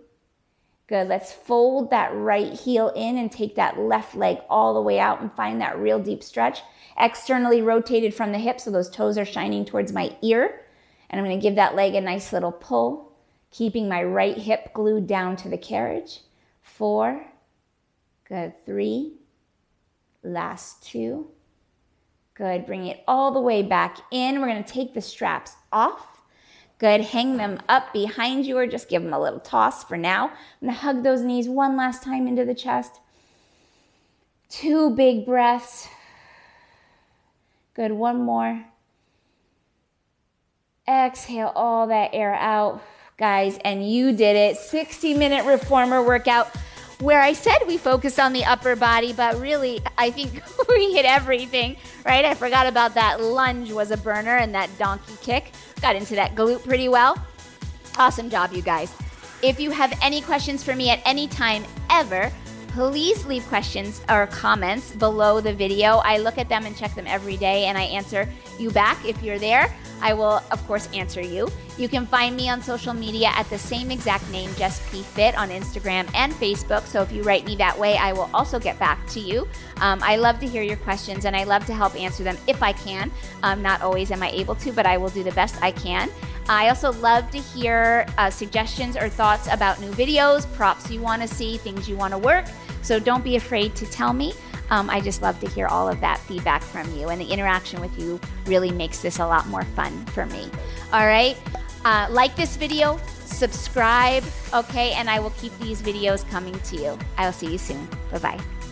Good. Let's fold that right heel in and take that left leg all the way out and find that real deep stretch. Externally rotated from the hip so those toes are shining towards my ear. And I'm going to give that leg a nice little pull, keeping my right hip glued down to the carriage. 4, good. 3, last 2. Good, bring it all the way back in. We're gonna take the straps off. Good, hang them up behind you or just give them a little toss for now. I'm gonna hug those knees one last time into the chest. 2 big breaths. Good, 1 more. Exhale all that air out. Guys, and you did it. 60-minute reformer workout where I said we focused on the upper body, but really I think we hit everything, right? I forgot about that lunge was a burner and that donkey kick. Got into that glute pretty well. Awesome job, you guys. If you have any questions for me at any time ever, please leave questions or comments below the video. I look at them and check them every day, and I answer you back. If you're there, I will, of course, answer you. You can find me on social media at the same exact name, JessPFit, on Instagram and Facebook. So if you write me that way, I will also get back to you. I love to hear your questions, and I love to help answer them if I can. Not always am I able to, but I will do the best I can. I also love to hear suggestions or thoughts about new videos, props you want to see, things you want to work. So don't be afraid to tell me. I just love to hear all of that feedback from you, and the interaction with you really makes this a lot more fun for me. All right, like this video, subscribe, okay, and I will keep these videos coming to you. I will see you soon. Bye-bye.